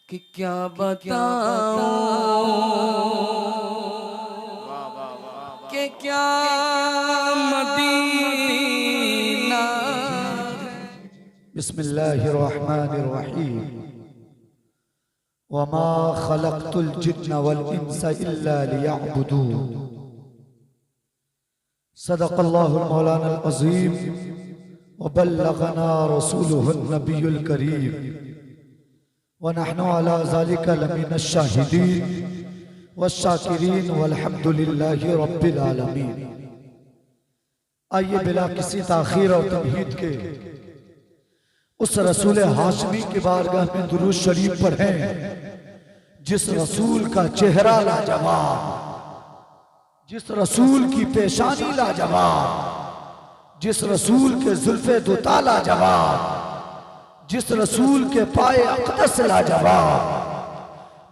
कि क्या बताऊं कि क्या मदीना। बिस्मिल्लाहिर्रहमानिर्रहीम। वमा खलक़तुल जिन्न वल इंसा इल्ला लियअबुदून। सदक़ल्लाहुल मौलाना अज़ीम व बल्लगना रसूलुहुन नबियुल करीम व नहनु अला ज़ालिका लमिनश शाहिदीन वश्शाकिरीन वल्हम्दुलिल्लाहि रब्बिल आलमीन। आइए बिला किसी ताख़ीर और तमहीद के उस रसूल हाशमी की बारगाह में दुरूद शरीफ पढ़ें जिस रसूल का चेहरा लाजवाब, जिस रसूल की पेशानी लाजवाब, जिस रसूल के जुल्फे दुता लाजवाब, जिस रसूल के पाए अक़दस लाजवाब,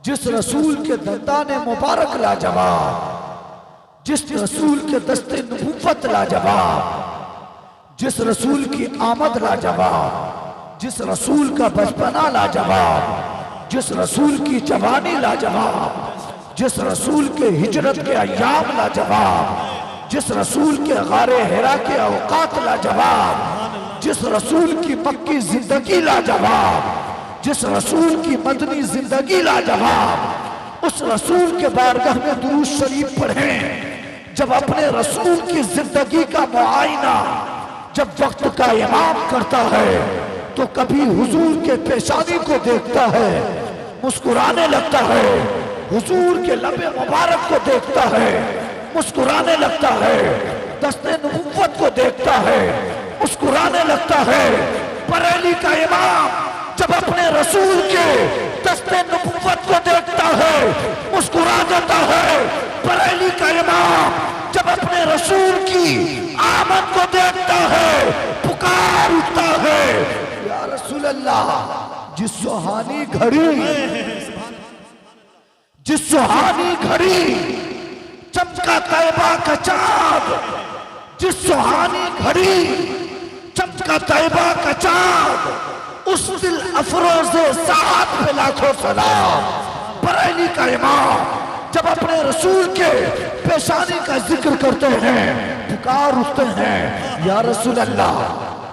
जिस रसूल के दंदाने मुबारक लाजवाब, जिस रसूल के दस्ते नबूवत लाजवाब, जिस रसूल की आमद लाजवाब, जिस रसूल का बचपना लाजवाब, जिस रसूल की जवानी लाजवाब, जिस रसूल के हिजरत के अय्याम लाजवाब, जिस रसूल के गारे हिरा के औकात लाजवाब, जिस रसूल की मक्की जिंदगी लाजवाब, जिस रसूल की मदनी जिंदगी लाजवाब, उस रसूल के बारगाह में दुरूद शरीफ पढ़ें। जब अपने रसूल की जिंदगी का मुआयना जब वक्त का इमाम करता है तो कभी हुजूर के पेशानी को देखता है, मुस्कुराने लगता है, हुजूर के लबे मुबारक को देखता है, मुस्कुराने लगता है, दस्ते नबूवत को देखता है, मुस्कुराने लगता है। बरेली का इमाम जब अपने रसूल के दस्ते नबूवत को देखता है, मुस्कुरा देता है। बरेली का इमाम जब अपने रसूल की आमद को देखता है, पुकार उठता है, या रसूल अल्लाह। जिस सुहानी घड़ी, जिस सुहानी घड़ी चमका तैबा का चाँद, जिस सुहानी घड़ी चमका तैबा का चाँद, उस दिल अफरोज़े साथ पे लाखों सलाम। बरेली का इमाम जब अपने रसूल के पेशानी का जिक्र करते हैं, पुकार उठते हैं, या रसूल अल्लाह।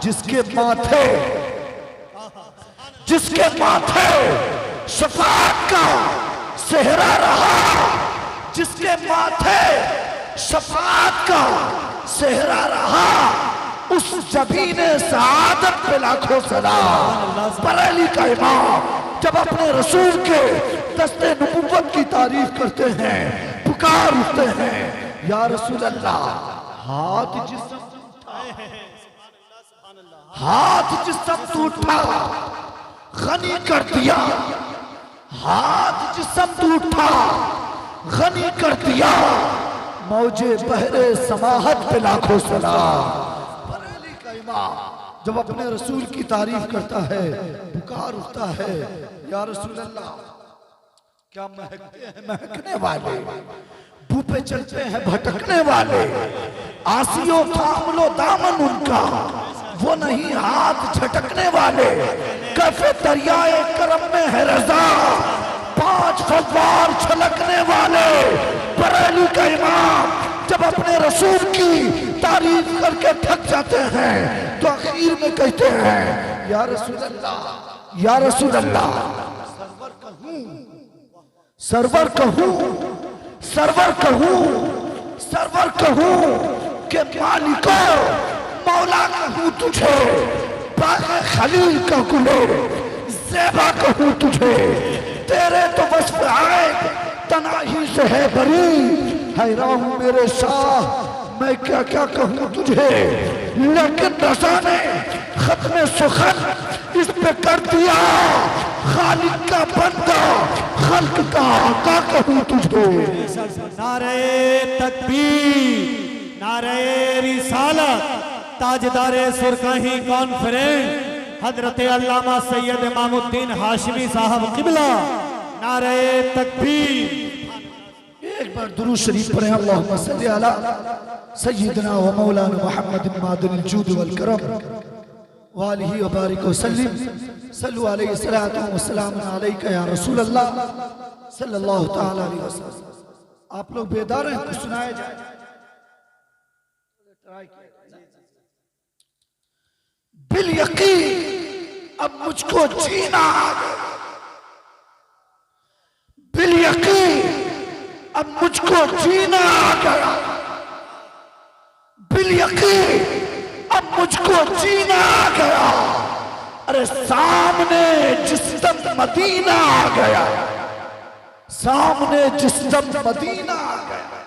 जिसके माथे, जिसके माथे शफाअत का सेहरा रहा, जिसके माथे शफाअत का सेहरा रहा, उस जबीने सआदत पे लाखों सलाम। बरेली का इमाम जब अपने रसूल के दस्ते नबूवत की तारीफ करते हैं, पुकार उठते हैं, या रसूल अल्लाह। हाथ जिस्म हाथ जिस्म टूटा गनी कर दिया, हाथ जिस्म टूटा गनी कर दिया, मौजे बहरे समाहत पे लाखों सलाम। बरेली का इमाम जब अपने रसूल की तारीफ करता है, पुकार उठता है, या रसूल अल्लाह। क्या महकते हैं महकने वाले, बू पे चलते हैं भटकने वाले, आसियो थाम लो दामन उनका, वो नहीं हाथ झटकने वाले। कैफे दरियाए करम में है रजा, पांच फव्वार छलकने वाले। बरेली का इमाम जब अपने रसूल की तारीफ करके थक जाते हैं तो आखिर में कहते हैं, या रसूल अल्लाह, या रसूल अल्लाह। सरवर कहूं, सरवर कहूं, सरवर कहूं के मालिको मौला कहूं तुझे, बाग़े खलील का गुले ज़ेबा कहूं तुझे। तेरे तो वस्फ़ आए तनाही से है बरी, हैरान हूं मेरे शाह मैं क्या क्या कहूं तुझे। लेकिन रज़ा ने खत्म सुखन इस पे कर दिया, खालिक का बंदा खल्क का आका कहूं तुझे। नारे तकबीर, नारे रिसालत, ताजदारे सुरकाही कॉन्फ्रेंस हजरत अल्लामा सैयद इमामुद्दीन हाशमी साहब किबला। नारे तकबीर। एक बार दुरूद शरीफ पढ़ें। अल्लाहुम्मा सल्ली अला सय्यिदना व मौलाना मुहम्मद मादिनिल जूद वल करम वालिही व बारिक वसल्लिम। सल्लल्लाहु अलैहि या रसूल अल्लाह सल्लल्लाहु ताला अलैहि वसल्लम। आप लोग बेदार हैं, कुछ सुनाया जाए। बिल यकीन अब मुझको जीना आ गया, बिल यकीन अब मुझको जीना आ गया, बिल यकीन अब मुझको जीना आ गया। अरे सामने जिस्म मदीना आ गया, सामने जिस्म मदीना आ गया।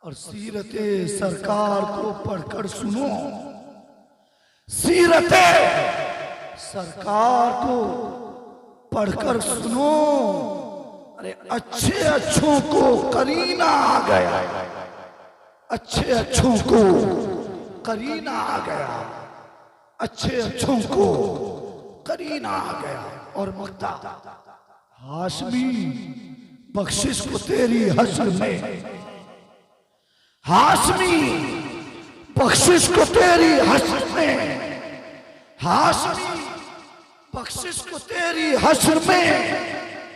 और सीरते सरकार को पढ़कर सुनो, सीरते सरकार को पढ़कर सुनो। अरे अच्छे अच्छों को करीना आ गया, अच्छे अच्छों को करीना आ गया, अच्छे अच्छों को करीना आ गया। और मक्ता हाशमी बख्शिश को तेरी हश्र में, हाशमी बख्शिश को तेरी हश्र में, हाशमी बख्शिश को तेरी हश्र में।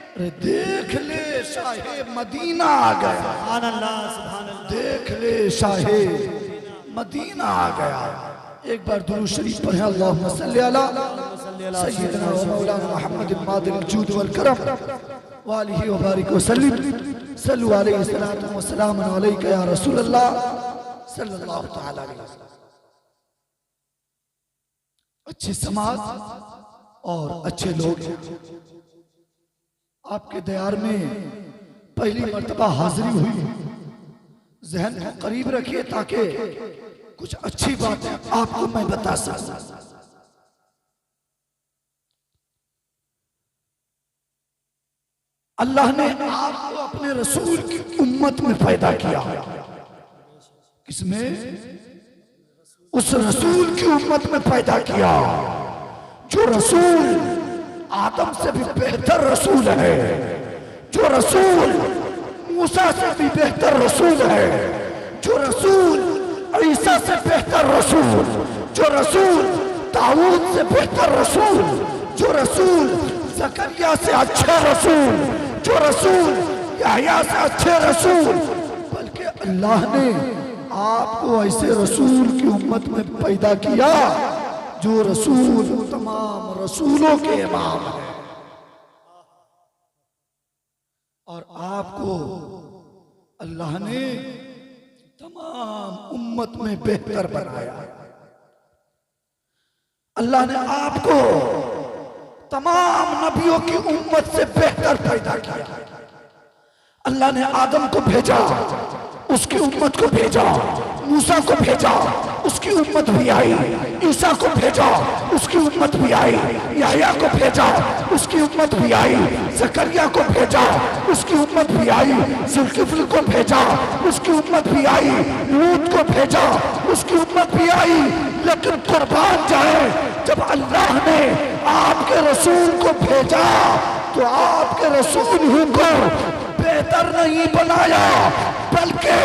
अरे देख ले शाहे मदीना आ गया, सुभान अल्लाह, सुभान अल्लाह। देख ले शाहे मदीना आ गया। एक बार दुरूद शरीफ पढ़े, अल्लाहुम्मा सल्ली अला सय्यिदना व मौलाना मुहम्मद मादिल जूद वल करम व आलिहि व बारिक व सल्लिम सल्लु अलैहि सलातु व सलाम अलैका या रसूल अल्लाह सल्लल्लाहु तआला अलैहि वसल्लम। अच्छे समाज और अच्छे लोग आपके दयार में पहली मर्तबा हाजिरी हुई। जहन को करीब रखिए ताकि कुछ अच्छी बातें आपको मैं बता सकूं। अल्लाह ने आपको अपने रसूल की उम्मत में पैदा किया। किसमें? उस रसूल की उम्मत में पैदा किया जो रसूल आदम से भी बेहतर रसूल है, जो रसूल मूसा से भी बेहतर रसूल है, जो रसूल ईसा से बेहतर रसूल, जो रसूल दाऊद से बेहतर रसूल, जो रसूल जकरिया से अच्छे रसूल, जो रसूल यहया से अच्छे रसूल। बल्कि अल्लाह ने आपको ऐसे रसूल की उम्मत में पैदा किया जो रसूल तमाम रसूलों के इमाम है। और आपको अल्लाह ने तमाम उम्मत में बेहतर बनाया। अल्लाह ने आपको तमाम नबियों की उम्मत से बेहतर पैदा किया। अल्लाह ने आदम को भेजा, उसकी उम्मत को भेजा, मूसा को भेजा, उसकी उम्मत भी आई, ईसा को भेजा, उसकी उम्मत भी आई, यहया को भेजा, उसकी उम्मत भी आई, जकरिया को भेजा, उसकी उम्मत भी आई, जुल्किफ्ल को भेजा, उसकी उम्मत भी आई, लूत को भेजा, उसकी उम्मत भी आई। लेकिन कुर्बान जाए, जब अल्लाह ने आपके रसूल को भेजा तो आपके रसूल ही को बेहतर नहीं बनाया, बल्कि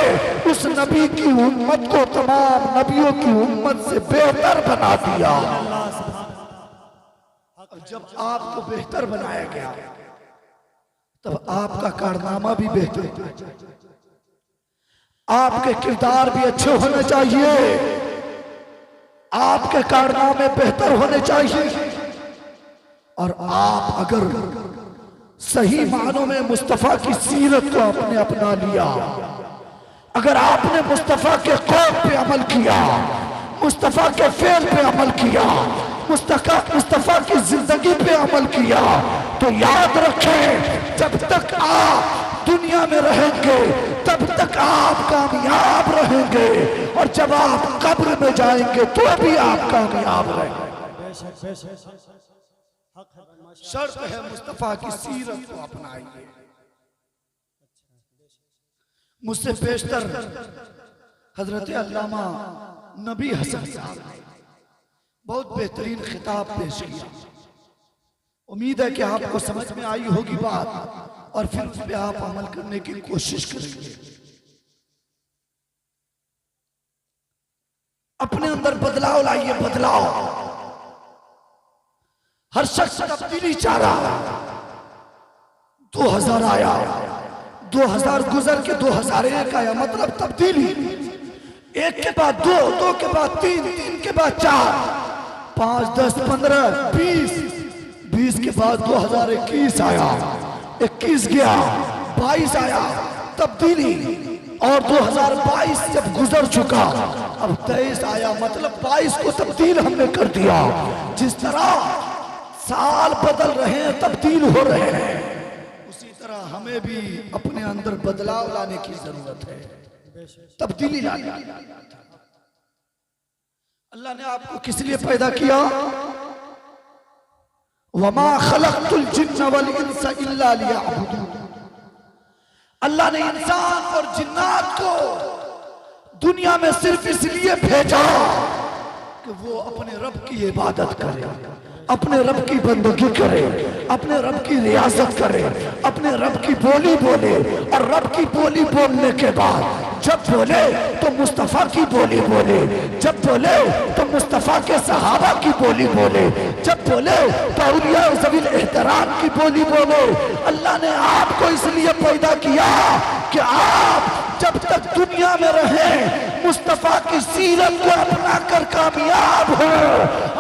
उस नबी की उम्मत को तमाम नबियों की उम्मत से बेहतर बना दिया। और जब आपको बेहतर बनाया गया तब आपका कारनामा भी बेहतर, आपके किरदार भी अच्छे होने चाहिए, आपके कारनामे बेहतर होने चाहिए। और आप अगर सही मानों में मुस्तफा की सीरत को आपने अपना लिया, अगर आपने मुस्तफा के कौल पे अमल किया, मुस्तफा के फेल पे अमल किया, मुस्तफा की जिंदगी पे अमल किया, तो याद रखें जब तक आप दुनिया में रहेंगे तब तक आप कामयाब रहेंगे, और जब आप कब्र में जाएंगे तो भी आप कामयाब रहेंगे। शर्त है मुस्तफा की सीरत को अपनाइए। मुझसे पेशतर हजरत अल्लामा नबी हसन साहब ने बहुत बेहतरीन खिताब पेश किया। उम्मीद है कि आपको समझ में आई होगी बात, और फिर उस पर आप अमल करने की कोशिश करेंगे। अपने अंदर बदलाव लाइए, बदलाव। हर शख्स तब्दीली चाह रहा है। 2000 आया, 2000 गुजर के 2001 आया, मतलब तब्दीली। एक के बाद दो, दो के बाद तीन, तीन के बाद चार, 5, 10, 15, 20 के बाद 2021 आया, 21 गया, 22 आया, तब्दीली। और 2022 जब गुजर चुका, अब 23 आया, मतलब 22 को तब्दील हमने कर दिया। जिस तरह साल बदल रहे हैं, तब्दील हो रहे हैं, उसी तरह हमें भी अपने अंदर बदलाव लाने की जरूरत है, तब्दीली लाने की। अल्लाह ने आपको किस लिए पैदा किया? वमा खलक़तुल जिन्न वल इंसा इल्ला लियअबुदून। अल्लाह ने इंसान और जिन्नात को दुनिया में सिर्फ इसलिए भेजा कि वो अपने रब की इबादत करे, अपने रब की बंदगी करे, अपने रब की रियाजत करे, अपने रब की बोली बोले। और रब की बोली बोलने के बाद जब बोले तो मुस्तफ़ा की बोली बोले, जब बोले तो मुस्तफ़ा के सहाबा की बोली बोले, जब बोले तो औलिया ज़वील एहतराम की बोली बोले। अल्लाह ने आपको इसलिए पैदा किया कि आप जब तक दुनिया में रहे मुस्तफ़ा की सीरत को अपना कर कामयाब हो,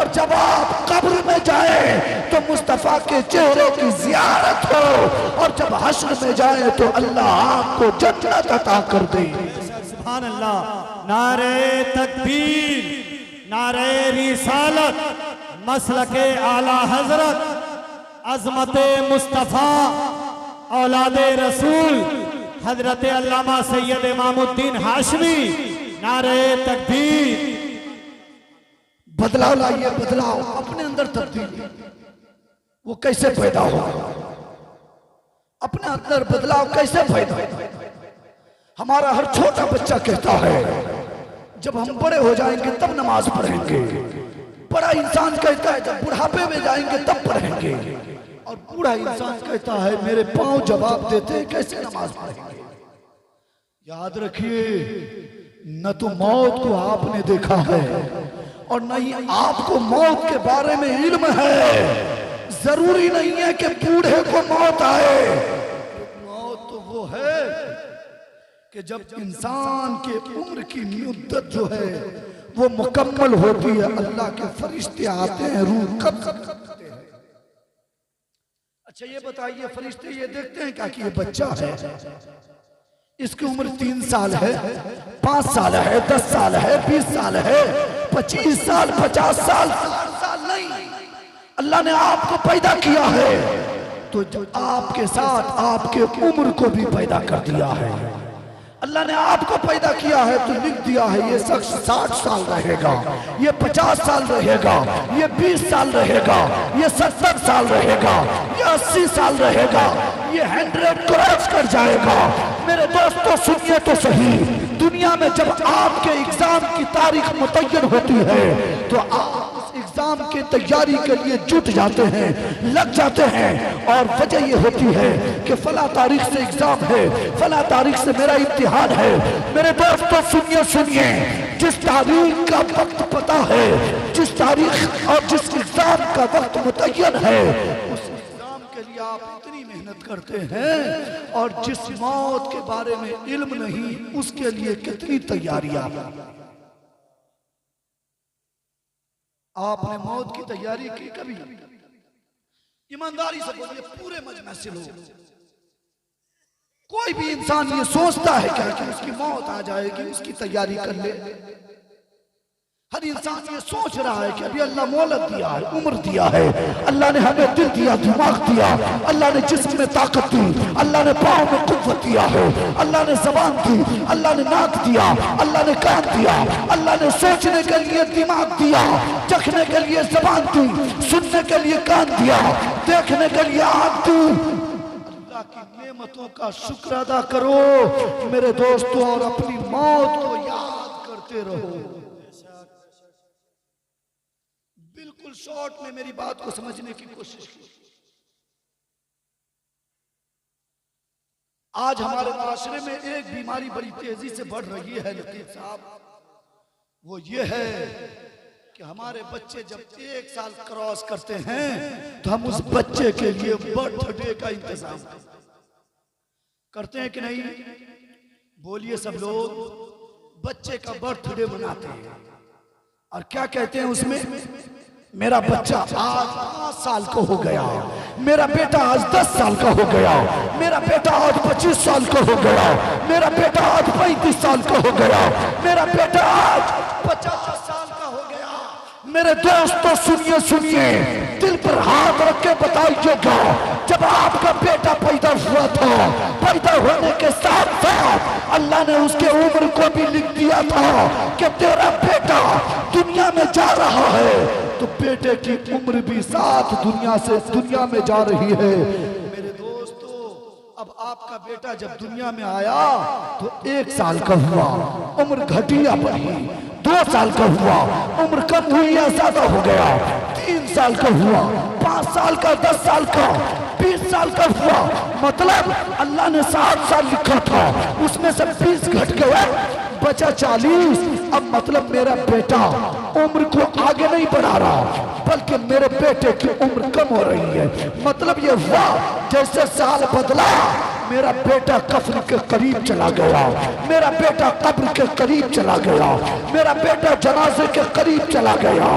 और जब आप कब्र में जाए तो मुस्तफ़ा के चेहरे की ज़ियारत हो, और जब हश्र में जाए तो अल्लाह आपको जन्नत अता कर दे। सुभान अल्लाह। नारे तकबीर, नारे रिसालत, मसलके आला हजरत, अजमते मुस्तफ़ा, औलादे रसूल हजरत अल्लामा सैयद इमामुद्दीन हाशमी। नारे तकबीर। बदलाव लाइए, बदलाव अपने अंदर तब्दीली। वो कैसे पैदा होगा? अपने अंदर बदलाव कैसे पैदा होगा? हमारा हर छोटा बच्चा कहता है जब हम बड़े हो जाएंगे तब नमाज पढ़ेंगे। बड़ा इंसान कहता है जब बुढ़ापे में जाएंगे तब पढ़ेंगे। और बूढ़ा इंसान कहता है मेरे पांव जवाब देते हैं कैसे नमाज पढ़ेंगे। याद रखिए, न तो मौत को आपने देखा है और न ही आपको मौत के बारे में इल्म है। जरूरी नहीं है कि बूढ़े को मौत आए। मौत तो वो है कि जब इंसान के उम्र की मुद्दत जो है वो मुकम्मल होती है, अल्लाह के फरिश्ते आते हैं, रूह कब करते हैं। अच्छा ये बताइए, फरिश्ते ये देखते हैं क्या कि ये बच्चा है, इसकी उम्र 3 साल है, 5 साल है, 10 साल है, 20 साल है, 25 साल, 50 साल, 60 साल नहीं। अल्लाह ने आपको पैदा किया है तो आपके साथ आपके उम्र को भी पैदा कर दिया है। अल्लाह ने आपको पैदा किया है तो लिख दिया है ये शख्स 60 साल रहेगा, ये 50 साल रहेगा, ये 20 साल रहेगा, ये 70 साल रहेगा, ये 80 साल रहेगा, ये 100 क्रॉस कर जाएगा। मेरे दोस्तों सुनिए तो सही, दुनिया में जब आपके एग्जाम की तारीख मुतय्यन होती है तो आप उस एग्जाम की तैयारी के लिए जुट जाते हैं, लग जाते हैं। और वजह ये होती है कि फला तारीख से एग्जाम है, फला तारीख से मेरा इम्तिहान है। मेरे दोस्तों सुनिए सुनिए, जिस तारीख का वक्त पता है, जिस तारीख और जिस एग्जाम का वक्त मुतय्यन है, उस एग्जाम के लिए आप इतनी मेहनत करते हैं, और जिस मौत के बारे में इल्म नहीं उसके लिए कितनी तैयारियां। आपने मौत की तैयारी की कभी? ईमानदारी से बोलिए, पूरे मजमे से लोग, कोई भी इंसान ये सोचता है क्या कि उसकी मौत आ जाएगी उसकी तैयारी कर ले? हर इंसान ये सोच रहा है कि अभी अल्लाह मोहलत दिया है, उम्र दिया है, अल्लाह ने हमें दिल दिया, दिमाग दिया, अल्लाह ने जिस्म में ताकत दी, अल्लाह ने पाँव में कुव्वत दिया है, अल्लाह ने जबान दी, अल्लाह ने नाक दिया, अल्लाह ने कान दिया, अल्लाह ने सोचने के लिए दिमाग दिया, चखने के लिए जबान दी, सुनने के लिए कान दिया, देखने के लिए आँख दी। अल्लाह की नेमतों का शुक्र अदा करो मेरे दोस्तों, और अपनी मौत को याद करते रहो। बिल्कुल शॉर्ट में मेरी बात को समझने की कोशिश की। आज हमारे माशरे में एक बीमारी बड़ी तेजी से बढ़ रही है लतीफ साहब, वो ये है कि हमारे बच्चे जब 1 साल क्रॉस करते हैं तो हम उस बच्चे के लिए बर्थडे का इंतजाम करते हैं कि नहीं? बोलिए सब लोग, बच्चे का बर्थडे मनाते हैं और क्या कहते हैं उसमें? मेरा बच्चा आज 5 साल का हो गया, मेरा बेटा आज 10 साल का हो गया, मेरा बेटा आज 25 साल का हो गया, मेरा बेटा आज 35 साल का हो गया, मेरा बेटा आज 50 साल का हो गया। मेरे दोस्तों सुनिए सुनिए, दिल पर हाथ रख के बताइएगा, जब आपका बेटा पैदा हुआ था, पैदा होने के साथ साथ अल्लाह ने उसके उम्र को भी लिख दिया था कि तेरा बेटा दुनिया में जा रहा है, तो बेटे की उम्र भी साथ दुनिया में जा रही है। मेरे दोस्तों, अब आपका बेटा जब दुनिया में आया तो 1 साल का हुआ, उम्र घटी या बढ़ी? 2 साल का हुआ, उम्र कम हुई या ज्यादा हो गया? 3 साल का हुआ, 5 साल का, 10 साल का, 20 साल का हुआ। मतलब अल्लाह ने 60 साल लिखा था, उसमें से 20 घट गया, बचा 40। अब मतलब मेरा बेटा उम्र को आगे नहीं बढ़ा रहा, बल्कि मेरे बेटे की उम्र कम हो रही है। मतलब ये हुआ जैसे साल बदला, मेरा बेटा कब्र के करीब चला गया, मेरा बेटा कब्र के करीब चला गया, मेरा बेटा जनाजे के करीब चला गया,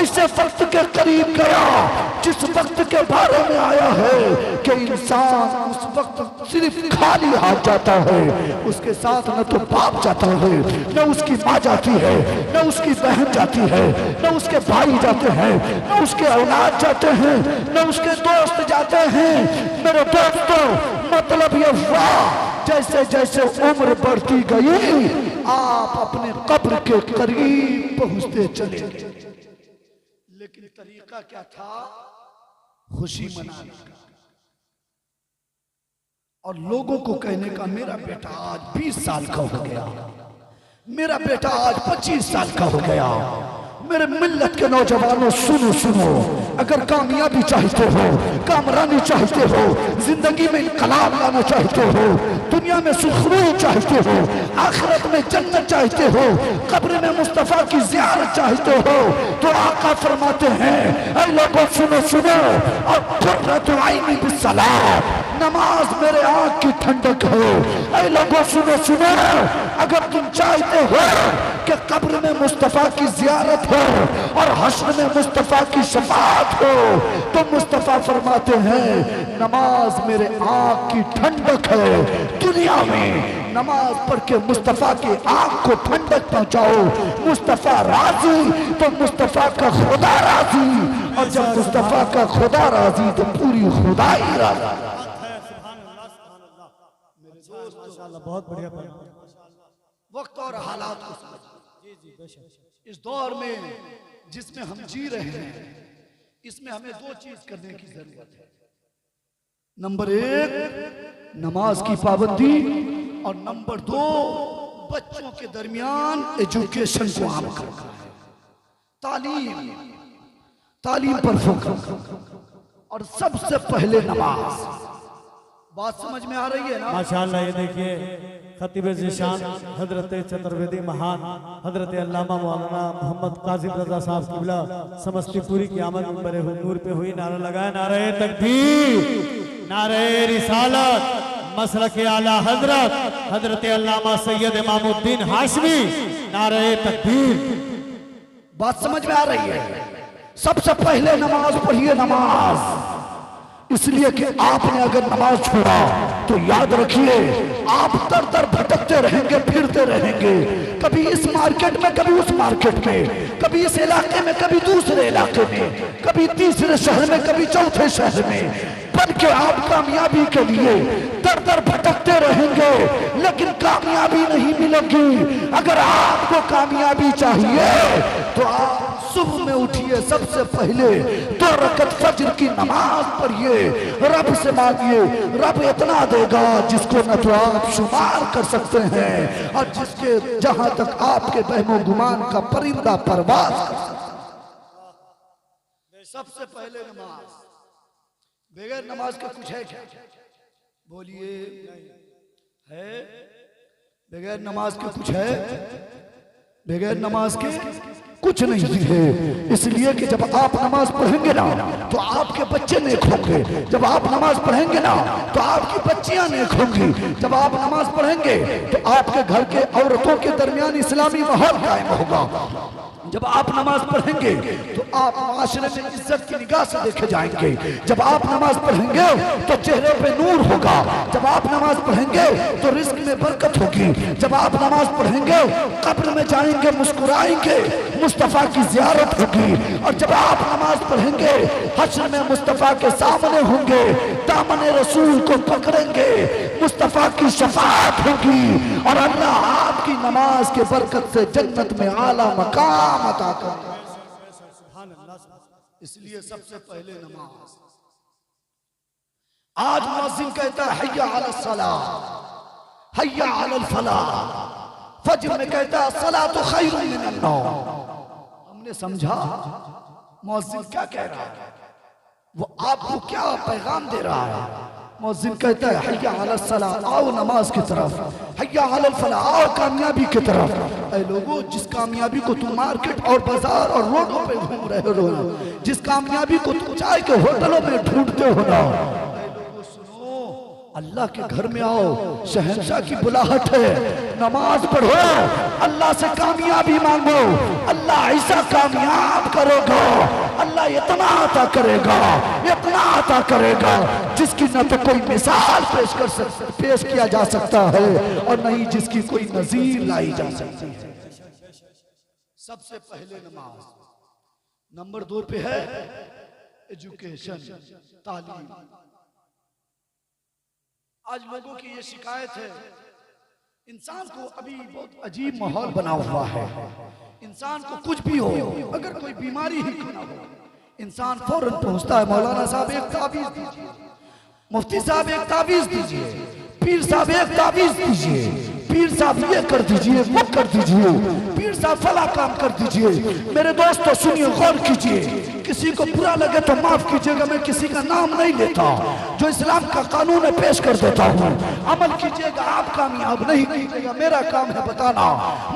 ऐसे वक्त के करीब गया जिस वक्त के बारे में आया है कि इंसान उस वक्त सिर्फ खाली हाथ जाता है, उसके साथ न तो बाप जाता है, न उसकी माँ जाती है, न उसकी बहन जाती है, न उसके भाई जाते हैं, न उसके औलाद जाते हैं, न उसके दोस्त जाते हैं। मेरे दोस्तों, मतलब ये हुआ जैसे जैसे उम्र बढ़ती गई आप अपने कब्र के करीब पहुंचते चले गए। लेकिन तरीका क्या था? खुशी मनाने का और लोगों को कहने का, मेरा बेटा आज 20 साल का हो गया, मेरा बेटा आज 25 साल का हो गया। मेरे मिल्लत के नौजवानों सुनो सुनो, अगर कामयाबी चाहते हो, कामरानी चाहते हो, जिंदगी में इनकलाब लाना चाहते हो, दुनिया में सुखरूर चाहते हो, आखिरत में जन्नत चाहते हो, कब्र में मुस्तफा की ज़ियारत चाहते हो, तो आका फरमाते हैं, ऐ लोगों सुनो सुनो, और कुर्रतु ऐनी बिस्सलात, नमाज मेरे आँख की ठंडक है। ऐ लोगों सुनो सुनो, अगर तुम चाहते हो कि कब्र में मुस्तफा की ज़ियारत हो और हश्र में मुस्तफा की शफाअत हो, तो मुस्तफा फरमाते हैं, नमाज मेरे आँख की ठंडक है। दुनिया में नमाज पढ़ के मुस्तफा की आँख को ठंडक पहुंचाओ, मुस्तफा राजी तो मुस्तफा का खुदा राजी, और जब मुस्तफा का खुदा राजी तो पूरी खुदाई राजी। बहुत बढ़िया। वक्त और हालात को समझिए। इस दौर में जिसमें हम जी रहे हैं, इसमें हमें 2 चीज करने की जरूरत है। नंबर 1 नमाज की पाबंदी, और नंबर 2 बच्चों के दरमियान एजुकेशन को आम करना है। तालीम पर फोकस, और सबसे पहले नमाज। बात समझ में आ रही है ना? माशाअल्लाह। ये देखिए, खतीब ज़ीशान हजरत चतुर्वेदी महान हजरत अल्लामा मौलाना मोहम्मद काजिम रजा साहब किबला समस्तीपुरी की आमद बड़े नूर पे हुई। नारा लगाए, नारे तकबीर, नारे रिसालत, मसलक आला हजरत हजरत अल्लामा सैयद इमामुद्दीन हाशमी, नारे तकबीर। बात समझ में आ रही है? सबसे पहले नमाज पढ़िए। नमाज इसलिए कि आपने अगर नमाज छोड़ा तो याद रखिए आप दर दर भटकते रहेंगे, फिरते रहेंगे, कभी इस मार्केट में, कभी उस मार्केट में, कभी इस इलाके में, कभी दूसरे इलाके में, कभी तीसरे शहर में, कभी चौथे शहर में। बन के आप कामयाबी के लिए दर दर भटकते रहेंगे, लेकिन कामयाबी नहीं मिलेगी। अगर आपको कामयाबी चाहिए तो आप सुबह में उठिए, सबसे पहले 2 रकत फज्र की नमाज पढ़िए, रब से मांगिए। रब इतना देगा जिसको न तो आप शुमार कर सकते हैं, और जिसके जहां तक आपके बहमो गुमान का परिंदा परवाज कर सकता है। सबसे पहले नमाज। बगैर नमाज का कुछ है क्या? बोलिए, है? बगैर नमाज के कुछ है? बगैर नमाज के कुछ नहीं है। इसलिए कि जब आप नमाज पढ़ेंगे ना तो आपके बच्चे नेक होंगे, जब आप नमाज पढ़ेंगे ना तो आपकी बच्चियां नेक होंगी, जब आप नमाज पढ़ेंगे तो आपके घर के औरतों के दरमियान इस्लामी माहौल कायम होगा, जब आप नमाज पढ़ेंगे तो आप माशरे में इज्जत की निगाह से देखे जाएंगे, जब आप नमाज पढ़ेंगे तो चेहरे पे नूर होगा, जब आप नमाज पढ़ेंगे तो रिस्क में बरकत होगी, जब आप नमाज पढ़ेंगे कब्र में जाएंगे मुस्कुराएंगे, मुस्तफा की जियारत होगी, और जब आप नमाज पढ़ेंगे हश्र में मुस्तफा के सामने होंगे, दामन रसूल को पकड़ेंगे, मुस्तफा की शफाअत होगी, और अल्लाह आपकी नमाज के बरकत से जन्नत में आला मकाम अता करेगा। इसलिए सबसे पहले नमाज। आज मुअज्जिन कहता है हय्या अलस सलाह, हय्या अलल फलाह, फज्र में कहता है सलातु खैरुम मिनन नौम। हमने समझा मुअज्जिन क्या कह रहा है, वो आपको क्या पैगाम दे रहा है। मुअज्जिन कहता है हय्या अलस सलाह, आओ नमाज की तरफ, हय्या अलल फलाह, आओ कामयाबी की तरफ। ऐ लोगों, जिस कामयाबी को तुम मार्केट और बाजार और रोडों पे घूम रहे हो, जिस कामयाबी को तुम चाय के होटलों में ढूंढते हो ना, अल्लाह के घर में आओ, शहंशाह की बुलाहट है, नमाज पढ़ो, अल्लाह से कामयाबी मांगो, अल्लाह ऐसा कामयाब करेगा, अल्लाह इतना अता करेगा, इतना अता करेगा जिसकी न तो कोई मिसाल पेश किया जा सकता है और न ही जिसकी कोई नजीर लाई जा सकती है। सबसे पहले नमाज। नंबर 2 पे है एजुकेशन, तालीम। आज लोगों की ये शिकायत है, इंसान को अभी बहुत अजीब माहौल बना हुआ है। इंसान को कुछ भी हो, अगर कोई बीमारी ही क्यों ना हो, इंसान फौरन पहुंचता है, मौलाना साहब एक ताबीज दीजिए, मुफ्ती साहब एक ताबीज दीजिए, पीर साहब एक ताबीज दीजिए, पीर साहब ये कर दीजिए, वो कर दीजिए, पीर साहब फला काम कर दीजिए। मेरे दोस्तों सुनिए, गौर कीजिए, किसी को बुरा लगे तो माफ कीजिएगा, मैं किसी का नाम नहीं लेता, जो इस्लाम का कानून है पेश कर देता हूँ, अमल कीजिएगा, आप कामयाब नहीं कीजिएगा, मेरा काम है बताना,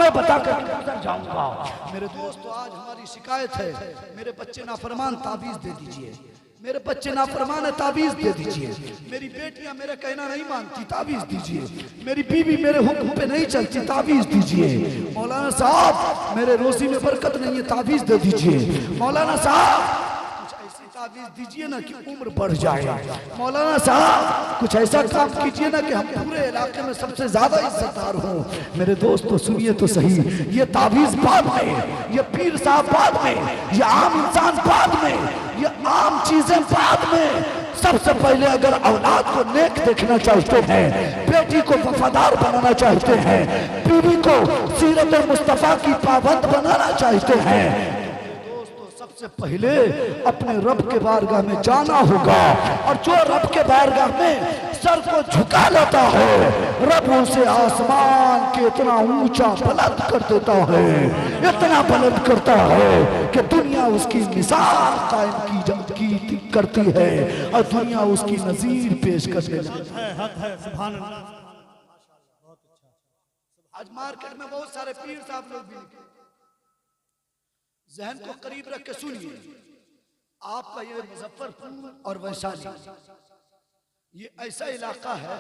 मैं बताकर गुजर जाऊंगा। मेरे दोस्तों, आज हमारी शिकायत है, मेरे बच्चे नाफरमान, ताबीज दे दीजिए, मेरे बच्चे नाफरमान है, ताबीज दे दीजिए, मेरी बेटियां मेरा कहना नहीं मानती, ताबीज दीजिए, मेरी बीवी मेरे हुक्म पे नहीं चलती, ताबीज दीजिए, मौलाना साहब मेरे रोजी में बरकत नहीं है, ताबीज दे दीजिए, मौलाना साहब कुछ ऐसी ताबीज दीजिए ना कि उम्र बढ़ जाए, मौलाना साहब कुछ ऐसा काम कीजिए ना कि हम पूरे इलाके में सबसे ज्यादा इज्जतदार हों। मेरे दोस्तों सुनिए तो सही, ये ताबीज बाद में, ये पीर साहब बाद में, ये आम इंसान बाद में, ये आम चीजें बाद में। सबसे पहले अगर औलाद को नेक देखना चाहते हैं, बेटी को वफादार बनाना चाहते हैं, बीवी को सीरत मुस्तफा की पाबंद बनाना चाहते हैं, दोस्तों सबसे पहले अपने रब के बारगाह में जाना होगा। और जो रब के बारगाह में सर को झुका लेता है, रब उसे आसमान के इतना ऊंचा बुलंद कर देता है, इतना बुलंद करता है कि दुनिया उसकी मिसाल कायम की करती है और दुनिया उसकी नजीर पेश करने लगती है। सुभान अल्लाह। आज मार्केट में बहुत सारे पीर साहब लोग भी निकले, जहन को करीब रख के सुनिए, आपका ये मुजफ्फरपुर और वैशाली ये ऐसा इलाका है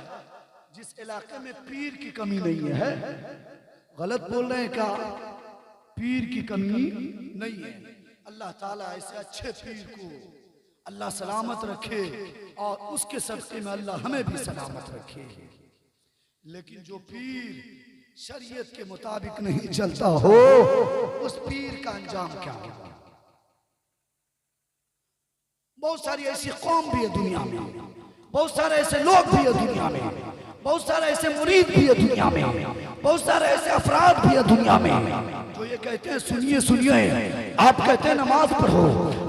जिस इलाके में पीर की कमी नहीं है। गलत बोल रहे हैं क्या? पीर की कमी नहीं है। अल्लाह ताला ऐसे अच्छे पीर को अल्लाह सलामत रखे और उसके सदक़े में अल्लाह हमें भी सलामत रखे। लेकिन जो पीर शरीयत के मुताबिक नहीं चलता हो, उस पीर का अंजाम क्या होगा? बहुत सारी ऐसी कौम भी है दुनिया में, बहुत सारे ऐसे लोग भी है दुनिया में, बहुत सारे ऐसे मुरीद भी है दुनिया में, बहुत सारे ऐसे अफराद भी है दुनिया में जो ये कहते हैं सुनिए सुनिए, आप कहते हैं नमाज पढ़ो,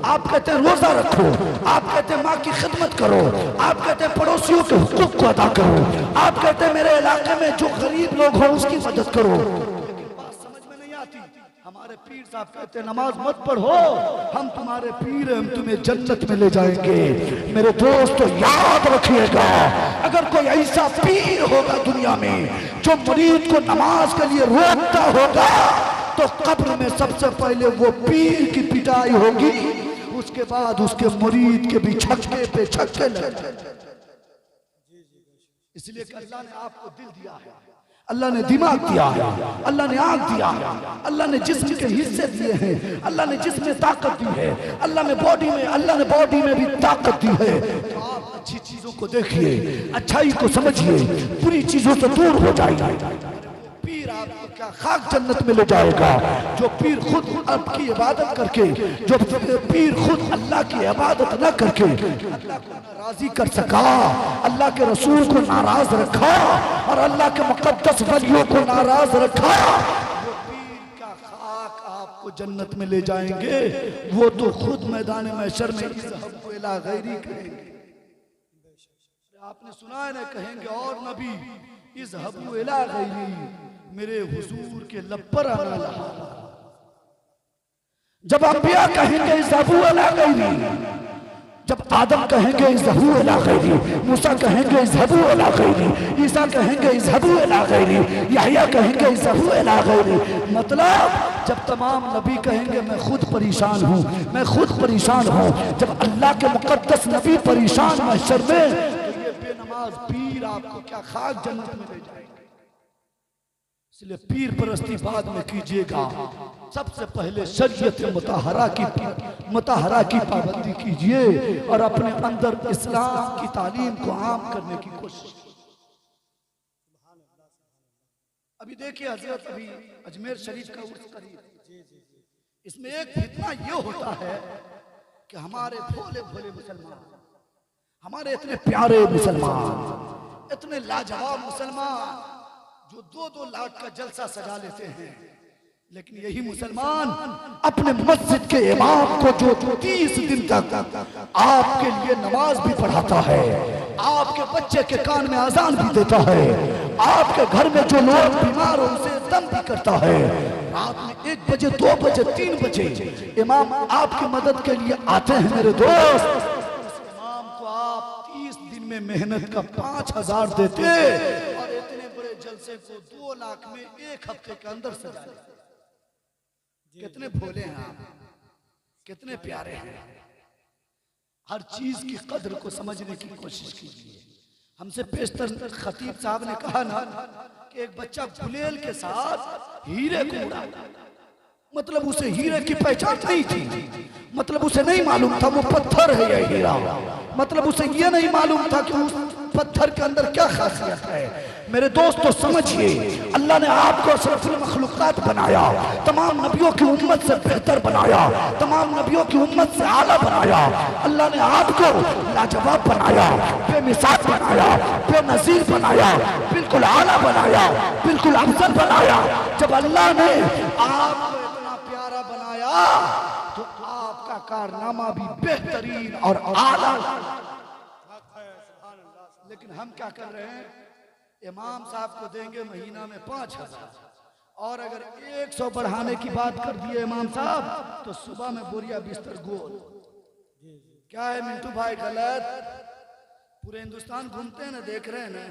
आप कहते हैं रोजा रखो, आप कहते हैं माँ की खिदमत करो, आप कहते हैं पड़ोसियों के हुकूक को अदा करो, आप कहते हैं मेरे इलाके में जो गरीब लोग हो उसकी मदद करो। लेकिन बात समझ में नहीं आती। हमारे पीर साहब कहते हैं नमाज मत पढ़ो, हम तुम्हारे पीर हैं, हम तुम्हें जन्नत में ले जाएंगे। मेरे दोस्तों याद रखिएगा, अगर कोई ऐसा पीर होगा दुनिया में जो मुरीद को नमाज के लिए रोकता होगा, तो कब्र में सबसे पहले वो पीर की पिटाई होगी, उसके बाद उसके मुरीद के भी छक्के पे छक्के लगे। इसलिए कि अल्लाह ने आपको दिल दिया है, अल्लाह ने दिमाग दिया है, अल्लाह ने आंख दिया है, अल्लाह ने जिस्म के हिस्से दिए हैं, अल्लाह ने जिस्म में ताकत दी है, अल्लाह ने बॉडी में भी ताकत दी है। तो आप अच्छी चीजों को देखिए, अच्छाई को समझिए, बुरी चीजों से दूर हो जाइए। पीर आपको क्या खाक जन्नत में ले जाएगा। जो पीर खुद आपकी इबादत करके, जो पीर खुद अल्लाह की इबादत न करके अल्लाह को नाराजी कर सका, अल्लाह के रसूल को नाराज रखा और अल्लाह के मुकद्दस वलियों को नाराज रखा, वो पीर का खाक आपको जन्नत में ले जाएंगे। वो तो खुद मैदान महशर में इज़हबू इला गैरी कहेंगे। आपने सुना है ना, कहेंगे और नबी इज़हबू इला गैरी, मेरे हुजूर के लब पर आना लहा। जब अंबिया कहेंगे इज़हबू इला गैरी, जब आदम कहेंगे इज़हबू इला गैरी, मूसा कहेंगे इज़हबू इला गैरी, ईसा कहेंगे इज़हबू इला गैरी, यहया कहेंगे इज़हबू इला गैरी। मतलब जब तमाम नबी कहेंगे मैं खुद परेशान हूँ, मैं खुद परेशान हूँ, जब अल्लाह के मुकद्दस नबी परेशान महशर में, तो ये बेनमाज पीर आपको क्या खाक जन्नत में ले जाएगा। इसलिए पीर परस्ती बाद में कीजिएगा, सबसे पहले शरीयत मुताहरा की पाबंदी कीजिए और अपने अंदर इस्लाम की तालीम को आम करने की कोशिश। अभी देखिए हजरत, अभी अजमेर शरीफ का उर्स करीब, इसमें एक फितना ये होता है कि हमारे भोले भोले मुसलमान, हमारे इतने प्यारे मुसलमान, इतने लाजवाब मुसलमान जो 2-2 लाख का जलसा सजा लेते हैं, लेकिन यही मुसलमान अपने मस्जिद के इमाम को जो 30 दिन तक आपके लिए नमाज भी पढ़ाता है, आपके बच्चे के कान में अजान भी देता है, आपके घर में जो लोग बीमार हो उसे दम भी करता है, रात में 1 बजे 2 बजे 3 बजे इमाम आपकी मदद के लिए आते हैं। मेरे दोस्त, उस इमाम को आप 30 दिन में मेहनत का 5000 देते और इतने बड़े जलसे को 2 लाख में 1 हफ्ते के अंदर सजा लेते। कितने भोले हैं आप, कितने प्यारे हैं। हर चीज की कद्र को समझने की कोशिश कीजिए। हमसे पेशतर खतीब साहब ने कहा ना कि एक बच्चा गुलेल के साथ हीरे को उड़ा, मतलब उसे हीरे की पहचान नहीं थी, मतलब उसे नहीं मालूम था वो पत्थर है या हीरा, मतलब उसे ये नहीं मालूम था कि उस पत्थर के अंदर क्या खासियत है। मेरे दोस्तों समझिए, अल्लाह ने आपको अशरफुल मखलूकात बनाया, तमाम नबियों की उम्मत से बेहतर बनाया, तमाम नबियों की उम्मत से आला बनाया। अल्लाह ने आपको लाजवाब बनाया, बेमिसाल बनाया, बेनज़ीर बनाया, बिल्कुल आला बनाया, बिल्कुल अफजल बनाया। जब अल्लाह ने आपको इतना प्यारा बनाया तो आपका कारनामा भी बेहतरीन और आला। लेकिन हम क्या कर रहे हैं, इमाम साहब को देंगे महीना में 5000 और अगर 100 बढ़ाने की बात कर दिए इमाम साहब तो सुबह में बोरिया बिस्तर गोल। क्या है मिंटू भाई गलत? पूरे हिंदुस्तान घूमते हैं ना, देख रहे हैं ना,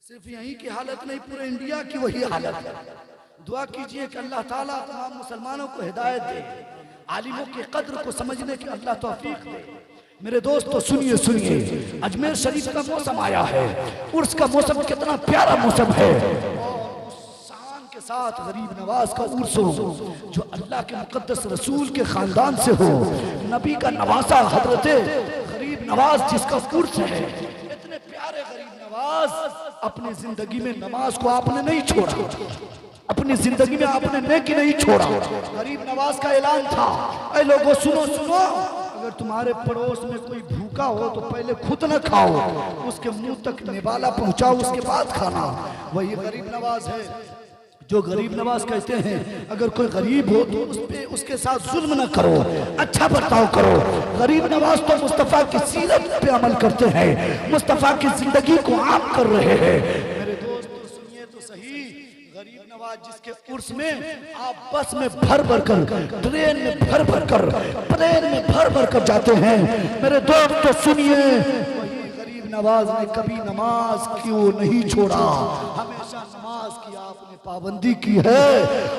सिर्फ यहीं की हालत नहीं पूरे इंडिया की वही हालत है। दुआ कीजिए कि अल्लाह ताला तमाम मुसलमानों को हिदायत दे, आलिमों की कद्र को समझने की अल्लाह तौफीक दे। मेरे दोस्तों सुनिए सुनिए, अजमेर शरीफ का मौसम आया है, उर्स का मौसम कितना प्यारा मौसम है, शान के साथ गरीब नवाज का उर्स हो जो अल्लाह के मुकद्दस रसूल के खानदान से हो, नबी का नवासा हजरत गरीब नवाज जिसका उर्स है। इतने प्यारे गरीब नवाज, अपनी जिंदगी में नमाज को आपने नहीं छोड़ा, अपनी जिंदगी में आपने नेकी नहीं छोड़ा। गरीब नवाज का ऐलान था, ऐ लोगों सुनो सुनो, अगर तुम्हारे पड़ोस में कोई भूखा हो तो पहले खुद न खाओ, उसके मुंह तक निवाला पहुंचाओ, उसके बाद खाना। वही गरीब नवाज है जो गरीब नवाज कहते हैं अगर कोई गरीब हो तो उसके साथ जुल्म न करो, अच्छा बर्ताव करो। गरीब नवाज तो मुस्तफा की सीरत पे अमल करते हैं, मुस्तफा की जिंदगी को आम कर रहे हैं। मेरे दोस्तों सुनिए तो सही, गरीब नवाज जिसके उर्स में आप बस में भर भर कर, ट्रेन में भर भर कर, प्लेन में भर भर कर जाते हैं। मेरे दोस्तों सुनिए, वही गरीब नवाज ने कभी नमाज क्यों नहीं छोड़ा, हमेशा नमाज की आपने पाबंदी की है।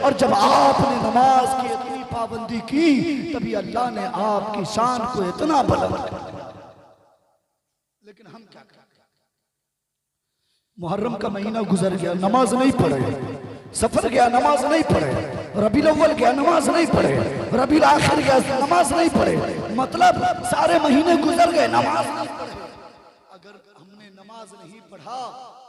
और जब आपने नमाज की इतनी पाबंदी की तभी अल्लाह ने आपकी शान को इतना बुलंद कर दिया। लेकिन हम क्या करें, मुहर्रम का महीना गुजर गया, नमाज नहीं पढ़े, सफर गया, नमाज नहीं पढ़े, रबीउल अव्वल गया, नमाज नहीं पढ़े, रबीउल आखिर गया, नमाज नहीं पढ़े, मतलब सारे महीने गुजर गए, नमाज नहीं पढ़े। अगर हमने नमाज नहीं पढ़ा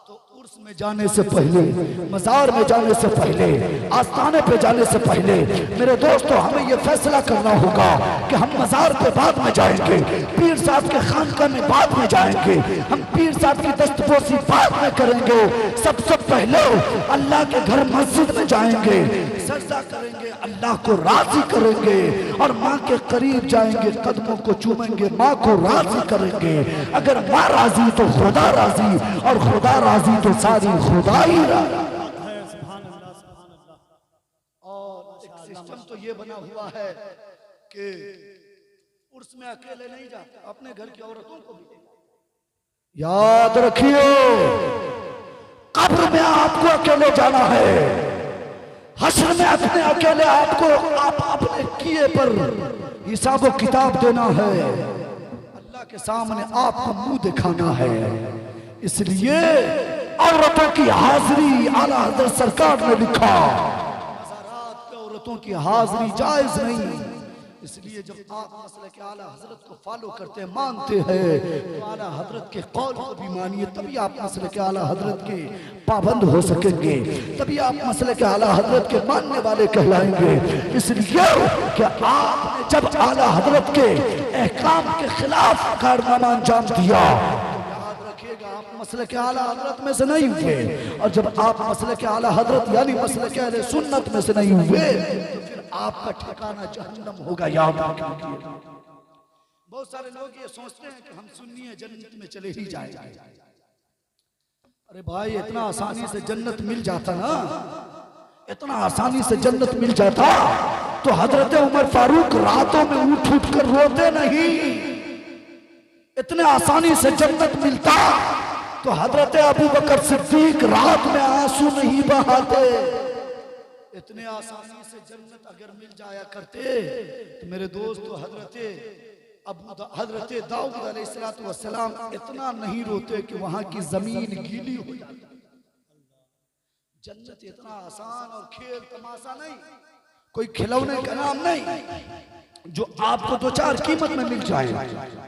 तो उर्स में जाने से पहले, मज़ार में जाने से पहले, आस्थाने पे जाने से पहले मेरे दोस्तों हमें ये फैसला करना होगा कि हम मज़ार पे बाद में जाएंगे, पीर साहब के खानका में बाद में जाएंगे, हम पीर साहब की दस्तपोसी बाद में करेंगे। सबसे पहले अल्लाह के घर मस्जिद में जाएंगे, सजदा करेंगे, अल्लाह को राजी करेंगे और माँ के करीब जाएंगे, कदमों को चूमेंगे, माँ को राजी करेंगे। अगर माँ राजी तो खुदा राजी, और खुदा राजी तो सारी खुदाई राजी। और एक सिस्टम तो ये बना हुआ है कि उर्स में अकेले नहीं जाते, अपने घर की औरतों को भी याद रखिए, कब्र में आपको अकेले जाना है, हश्र में अपने अकेले आपको आप अपने किए पर हिसाब किताब देना है, अल्लाह के सामने आपको मुंह दिखाना है। इसलिए औरतों की हाजिरी, आला हज़रत सरकार ने लिखा मज़ारात पे औरतों की हाजिरी जायज नहीं। इसलिए जब आप मसले के आला हजरत को फॉलो करते हैं, मानते हैं, तो आला हजरत के कौल को भी मानिए, तभी आप मसले के आला हजरत के पाबंद हो सकेंगे, तभी आप मसले के आला हजरत के मानने वाले कहलाएंगे। इसलिए कि आपने जब आला हजरत के अहकाम के खिलाफ कारनामा अंजाम दिया, आप मसले के आला हजरत में से नहीं हुए, और जब आप मसले के आला हजरत यानी मसले के अहले सुन्नत में से नहीं हुए तो फिर आपका ठिकाना जहन्नम होगा। याद रखिए, बहुत सारे लोग ये सोचते हैं कि हम सुन्नी है, जन्नत में चले ही जाएंगे। अरे भाई, इतना आसानी से जन्नत मिल जाता ना, इतना आसानी से जन्नत मिल जाता तो हजरत उमर फारूक रातों में उठ उठ कर रोते नहीं। इतने आसानी से जन्नत मिलता तो हजरत अबू बकर सिद्दीक रात में आंसू नहीं बहाते। इतने आसानी से जन्नत अगर मिल जाया करते तो मेरे दोस्तों हजरत दाऊद अलैहिस्सलाम इतना नहीं रोते कि वहां की जमीन गीली हो जाती। जन्नत इतना आसान और खेल तमाशा नहीं, कोई खिलौने का नाम नहीं जो आपको दो चार कीमत में मिल जाए।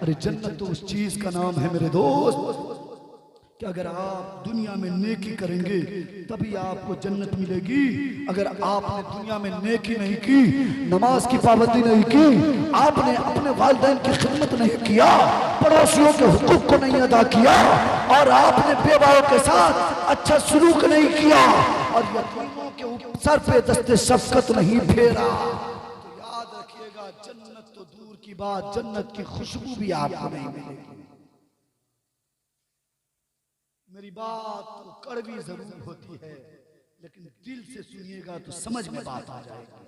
अरे जन्नत तो उस चीज का नाम है मेरे दोस्त कि अगर आप दुनिया में नेकी करेंगे तभी आपको जन्नत मिलेगी। अगर आपने दुनिया में नेकी नहीं की, नमाज की पाबंदी नहीं की, आपने अपने वालिदैन की खिदमत नहीं किया, पड़ोसियों के हुकूक को नहीं अदा किया, और आपने बेवाओं के साथ अच्छा सलूक नहीं किया, और यतीमों के सर पे दस्ते शफकत नहीं फेरा, तो याद रखिएगा जन्नत तो दूर की बात, जन्नत की खुशबू भी आपको नहीं मिलेगी। मेरी बात तो कड़वी जरूर होती है, लेकिन दिल से सुनिएगा तो समझ में बात आ जाएगी।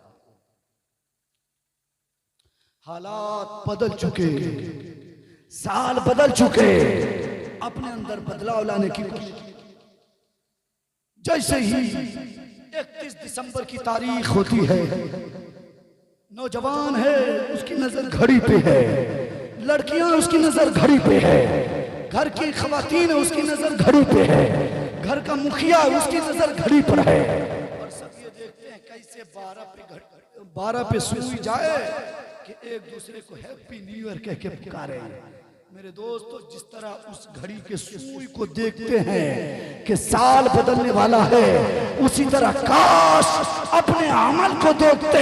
हालात बदल चुके, साल बदल चुके, अपने अंदर बदलाव लाने की कोशिश। जैसे ही 31 दिसंबर की तारीख होती है, नौजवान है उसकी नजर घड़ी पे है, लड़कियां उसकी नजर घड़ी पे है, घर की खवातीन है उसकी नजर घड़ी पे है, घर का मुखिया उसकी नजर घड़ी पर है, और सब ये देखते हैं कैसे 12 पे सुई जाए कि एक दूसरे को हैप्पी न्यू ईयर कह के पुकारे। मेरे दोस्तों, जिस तरह उस घड़ी के सुई को देखते हैं कि साल बदलने वाला है, उसी तरह काश अपने अमल को देखते,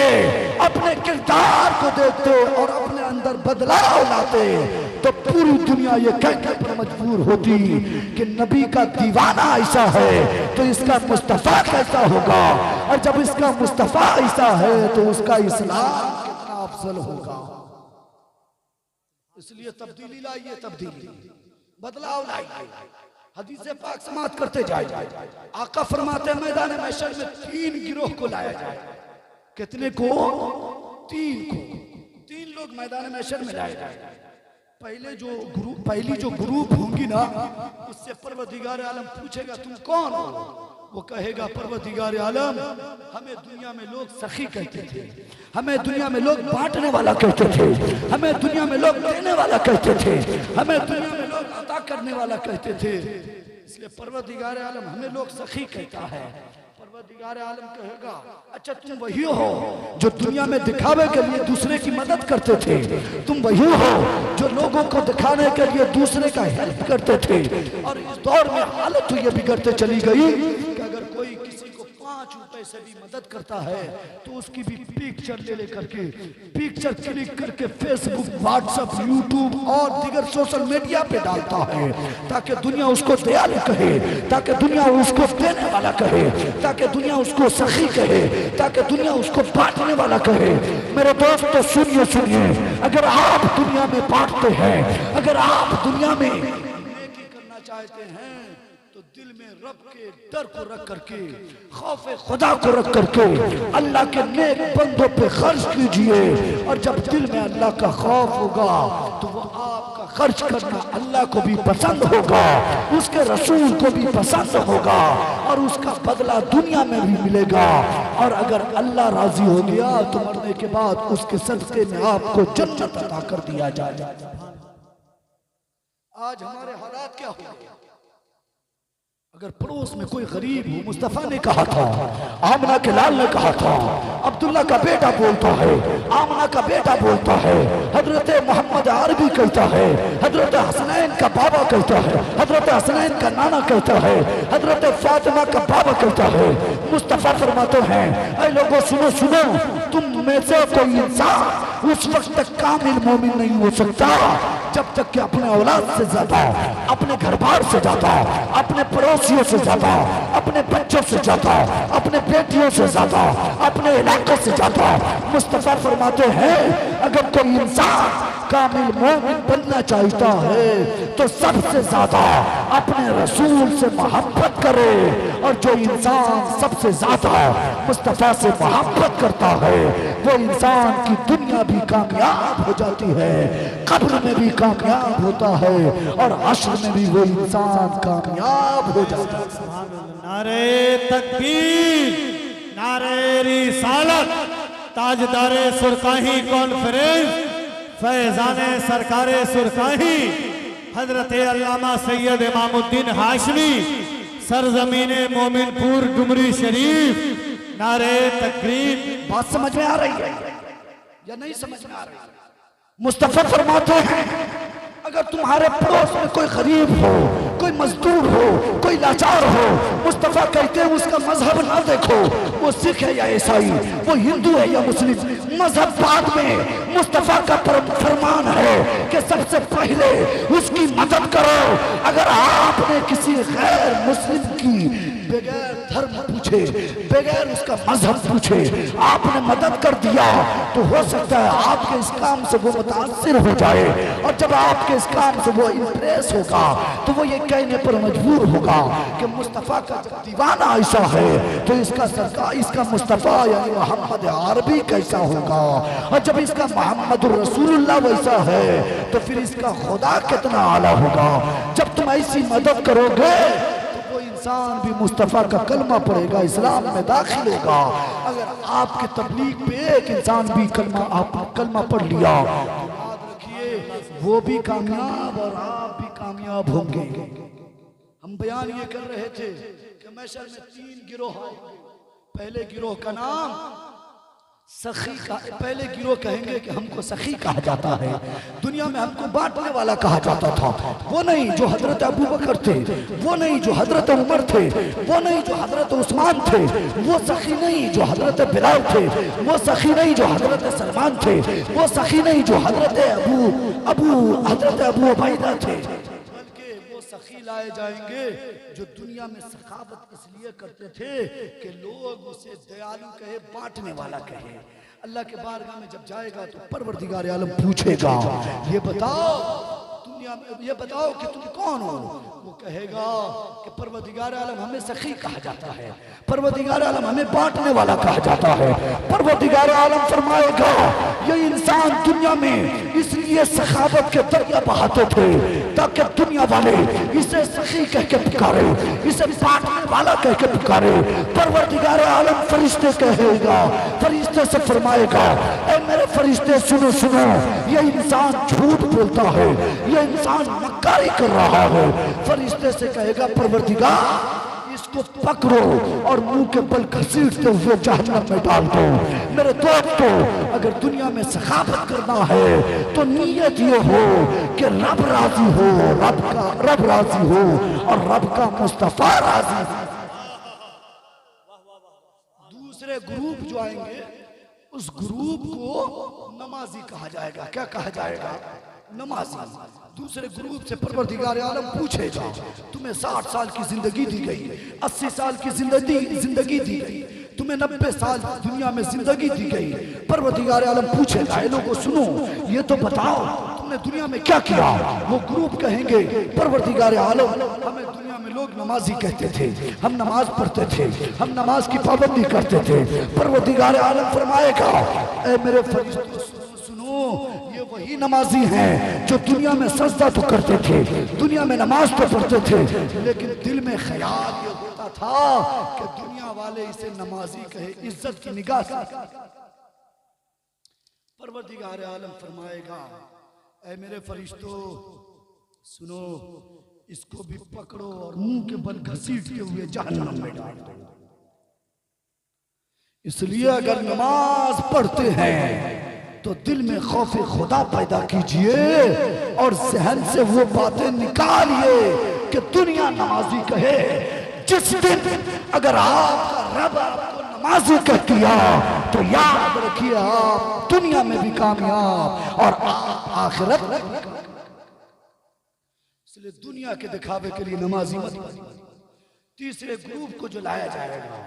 अपने किरदार को देखते और अपने अंदर बदलाव लाते तो पूरी दुनिया ये कहने पर मजबूर होती कि नबी का दीवाना ऐसा है तो इसका मुस्तफा कैसा होगा, और जब इसका मुस्तफा ऐसा है तो उसका इस्लाम कितना अफजल होगा। इसलिए तब्दीली लाइए, तब्दीली बदलाव लाइए, हदीस पाक समाप्त करते जाए। आका फरमाते हैं मैदान महशर में 3 गिरोह को लाया जाए। कितने को? 3 को। 3 लोग मैदान महशर में लाए जाए। पहली जो ग्रुप होंगी ना, उससे परवरदिगार आलम पूछेगा तुम कौन हो? वो कहेगा परवरदिगार आलम हमें दुनिया में लोग सखी कहते थे, हमें दुनिया में लोग बांटने वाला कहते थे, हमें दुनिया में लोग देने वाला कहते थे, हमें दुनिया में लोग अता करने वाला कहते थे, इसलिए परवरदिगार आलम हमें लोग सखी कहता है। परवरदिगार आलम कहेगा अच्छा तुम वही हो जो दुनिया में दिखावे के लिए दूसरे की मदद करते थे, तुम वही हो जो लोगों को दिखाने के लिए दूसरे का हेल्प करते थे। और इस दौर में हालत तो ये बिगड़ते चली गई कि अगर कोई किसी को 5 रुपए से भी मदद करता है तो उसकी भी पिक्चर ले लेकर के पिक्चर क्लिक करके फेसबुक, व्हाट्सएप, यूट्यूब और दीगर सोशल मीडिया पे डालता है ताकि दुनिया उसको दयालु कहे, ताकि दुनिया उसको देने वाला कहे, ताकि दुनिया उसको सखी कहे, ताकि दुनिया उसको बांटने वाला कहे। मेरे दोस्तों सुनिए सुनिए, अगर आप दुनिया में बांटते हैं, अगर आप दुनिया में नेकी करना चाहते हैं तो दिल में रब के डर को रख करके, खौफ खुदा को रख करके अल्लाह के नेक बंदों पे खर्च कीजिए। और जब दिल में अल्लाह का खौफ होगा तो वो आपका खर्च करना अल्लाह को भी पसंद होगा, उसके रसूल को भी पसंद होगा और उसका बदला दुनिया में भी मिलेगा। और अगर अल्लाह राजी हो गया तो मरने के बाद उसके सदक़े में आपको जन्नत अता कर दिया जाएगा। आज हमारे हालात क्या हो गए? अगर पड़ोस में कोई गरीब हो, मुस्तफा ने कहा था, आमना के लाल ने कहा था, अब्दुल्ला का बेटा बोलता है, आमना का बेटा बोलता है, हजरत मोहम्मद अरबी कहता है, हजरत हसनैन का बाबा कहता है, हजरत हसनैन का नाना कहता है, हजरत फातिमा का बाबा कहता है। मुस्तफा फरमाते हैं ऐ लोगों सुनो सुनो, तुम में से कोई इंसान उस वक्त तक कामिल मोमिन नहीं हो सकता जब तक कि अपने औलाद से ज्यादा, अपने घर बार से ज्यादा, अपने पड़ोसियों से ज्यादा, अपने बच्चों से ज्यादा, अपने बेटियों से ज्यादा, अपने इलाके से ज्यादा। मुस्तफा फरमाते हैं अगर कोई इंसान कामिल मोमिन बनना चाहता है तो सबसे ज्यादा अपने रसूल से मोहब्बत करे। और जो इंसान सबसे ज्यादा मुस्तफा से मोहब्बत करता है वो इंसान की दुनिया भी कामयाब हो जाती है, कब्र में भी कामयाब होता है और हश्र में भी वो इंसान कामयाब हो जाता है। नारे तकबीर, नारे रिसालत, ताजदारे सुरकाही कॉन्फ्रेंस, फैजाने सरकारे सुरकाही, हजरत अल्लामा सैयद इमामुद्दीन हाशमी, सरजमीने मोमिनपुर डुमरी शरीफ। नारे तकबीर। बात समझ में आ रही है या नहीं समझ में आ रही है? मुस्तफा फरमाते हैं अगर तुम्हारे पड़ोस में कोई गरीब हो, कोई मजदूर हो, कोई लाचार हो, मुस्तफा कहते हैं उसका मजहब ना देखो, वो सिख है या ईसाई, वो हिंदू है या मुस्लिम, मजहब बाद में। मुस्तफा का फरमान है कि सबसे पहले उसकी मदद करो। अगर आपने किसी गैर मुस्लिम की बगैर धर्म पूछे, बगैर उसका मजहब पूछे आपने मदद कर दिया तो हो सकता है आपके इस काम से वो मुतासिर हो जाए, और जब आपके इस काम से वो इंप्रेस होगा तो वो ये कहने पर मजबूर होगा कि मुस्तफा का जब दीवाना ऐसा है तो इसका सरकार, इसका मुस्तफा यानी मोहम्मद अरबी कैसा होगा, और जब इसका मोहम्मद रसूलुल्लाह वैसा है तो फिर इसका खुदा कितना आला होगा। जब तुम ऐसी मदद करोगे इंसान भी मुस्तफा का कलमा पढ़ेगा, इस्लाम में दाखिल होगा। अगर आपके तबलीग पे एक इंसान भी कलमा पढ़ लिया तो याद रखिए वो भी कामयाब और आप भी कामयाब होंगे। हम बयान ये कर रहे थे कि मैशर में 3 गिरोह आएंगे। पहले गिरोह का नाम सखी का, पहले गिरोह कहेंगे कि हमको सखी कहा जाता है, दुनिया में हमको बांटने वाला कहा जाता था। वो नहीं जो हजरत अबू बकर थे, वो नहीं जो हजरत उमर थे, वो नहीं जो हजरत उस्मान थे, वो सखी नहीं जो हजरत बिलाल थे, वो सखी नहीं जो हजरत सलमान थे, वो सखी नहीं जो हजरत अबू उबैदा थे, बल्कि वो सखी लाए जाएंगे जो दुनिया में सखावत इसलिए करते थे कि लोग उसे दयालु कहे, बांटने वाला कहे। अल्लाह के बारगाह में जब जाएगा तो परवरदिगार आलम पूछेगा ये बताओ दुनिया दुनिया में ये बताओ कि तुम कौन हो? वो कहेगा कि परवरदिगार आलम हमें सखी कहा जाता है, परवरदिगार आलम हमें बांटने वाला कहा जाता है। परवरदिगार आलम फरमाएगा ये इंसान दुनिया में इसलिए सखावत के दरिया बहाते थे ताकि दुनिया वाले इसे सखी कह के पुकारे, इसे बांटने वाला कह के पुकारे। परवरदिगार आलम फरिश्ते कहेगा, फरिश्ते से फरमाएगा ऐ मेरे फरिश्ते सुनो सुनो, ये इंसान झूठ बोलता है, ये इंसान मक्कारी कर रहा है। फरिश्ते से कहेगा परवरदिगार इसको पकड़ो और मुंह के बल घसीटते हुए जहन्नम में डाल दो। मेरे दोस्तों, अगर दुनिया में सखावत करना है तो नीयत ये हो कि रब राजी हो, रब राजी हो और रब का मुस्तफा राजी हो। दूसरे ग्रुप जो आएंगे उस ग्रुप को नमाजी कहा जाएगा। क्या कहा जाएगा? नमाजी। दूसरे ग्रुप से परवरदिगार आलम पूछेगा तुम्हें 60 साल की जिंदगी दी गई, 80 साल की जिंदगी दी गई, तुम्हें 90 साल दुनिया में जिंदगी दी गई। परवरदिगार आलम पूछेगा इन लोगों को सुनो ये तो बताओ तुमने दुनिया में क्या किया? वो ग्रुप कहेंगे परवरदिगार आलम हमें दुनिया में लोग नमाजी कहते थे, हम नमाज पढ़ते थे, हम नमाज की पाबंदी करते थे। परवरदिगार आलम फरमाएगा ऐ मेरे फरिश्तों सुनो, ये वही नमाजी हैं जो दुनिया में सजदा तो करते थे, दुनिया में नमाज तो पढ़ते थे, लेकिन दिल में ख्याल ये होता था कि दुनिया वाले इसे नमाजी कहे, इज्जत की निगाह से। परवरदिगार आलम फरमाएगा ऐ मेरे फरिश्तों सुनो, इसको भी पकड़ो और मुंह के बल घसीटते हुए जहन्नम में डाल दो। इसलिए अगर नमाज पढ़ते हैं तो दिल में खौफ खुदा पैदा कीजिए और जहन से वो बातें निकालिए कि दुनिया नमाजी कहे। जिस दिन अगर आपका रब आपको नमाजी कह दिया तो याद रखिए आप दुनिया में भी कामयाब और आखिरत में भी कामयाब। इसलिए दुनिया के दिखावे के लिए नमाजी मत बनिए। तीसरे ग्रुप को जो लाया जाएगा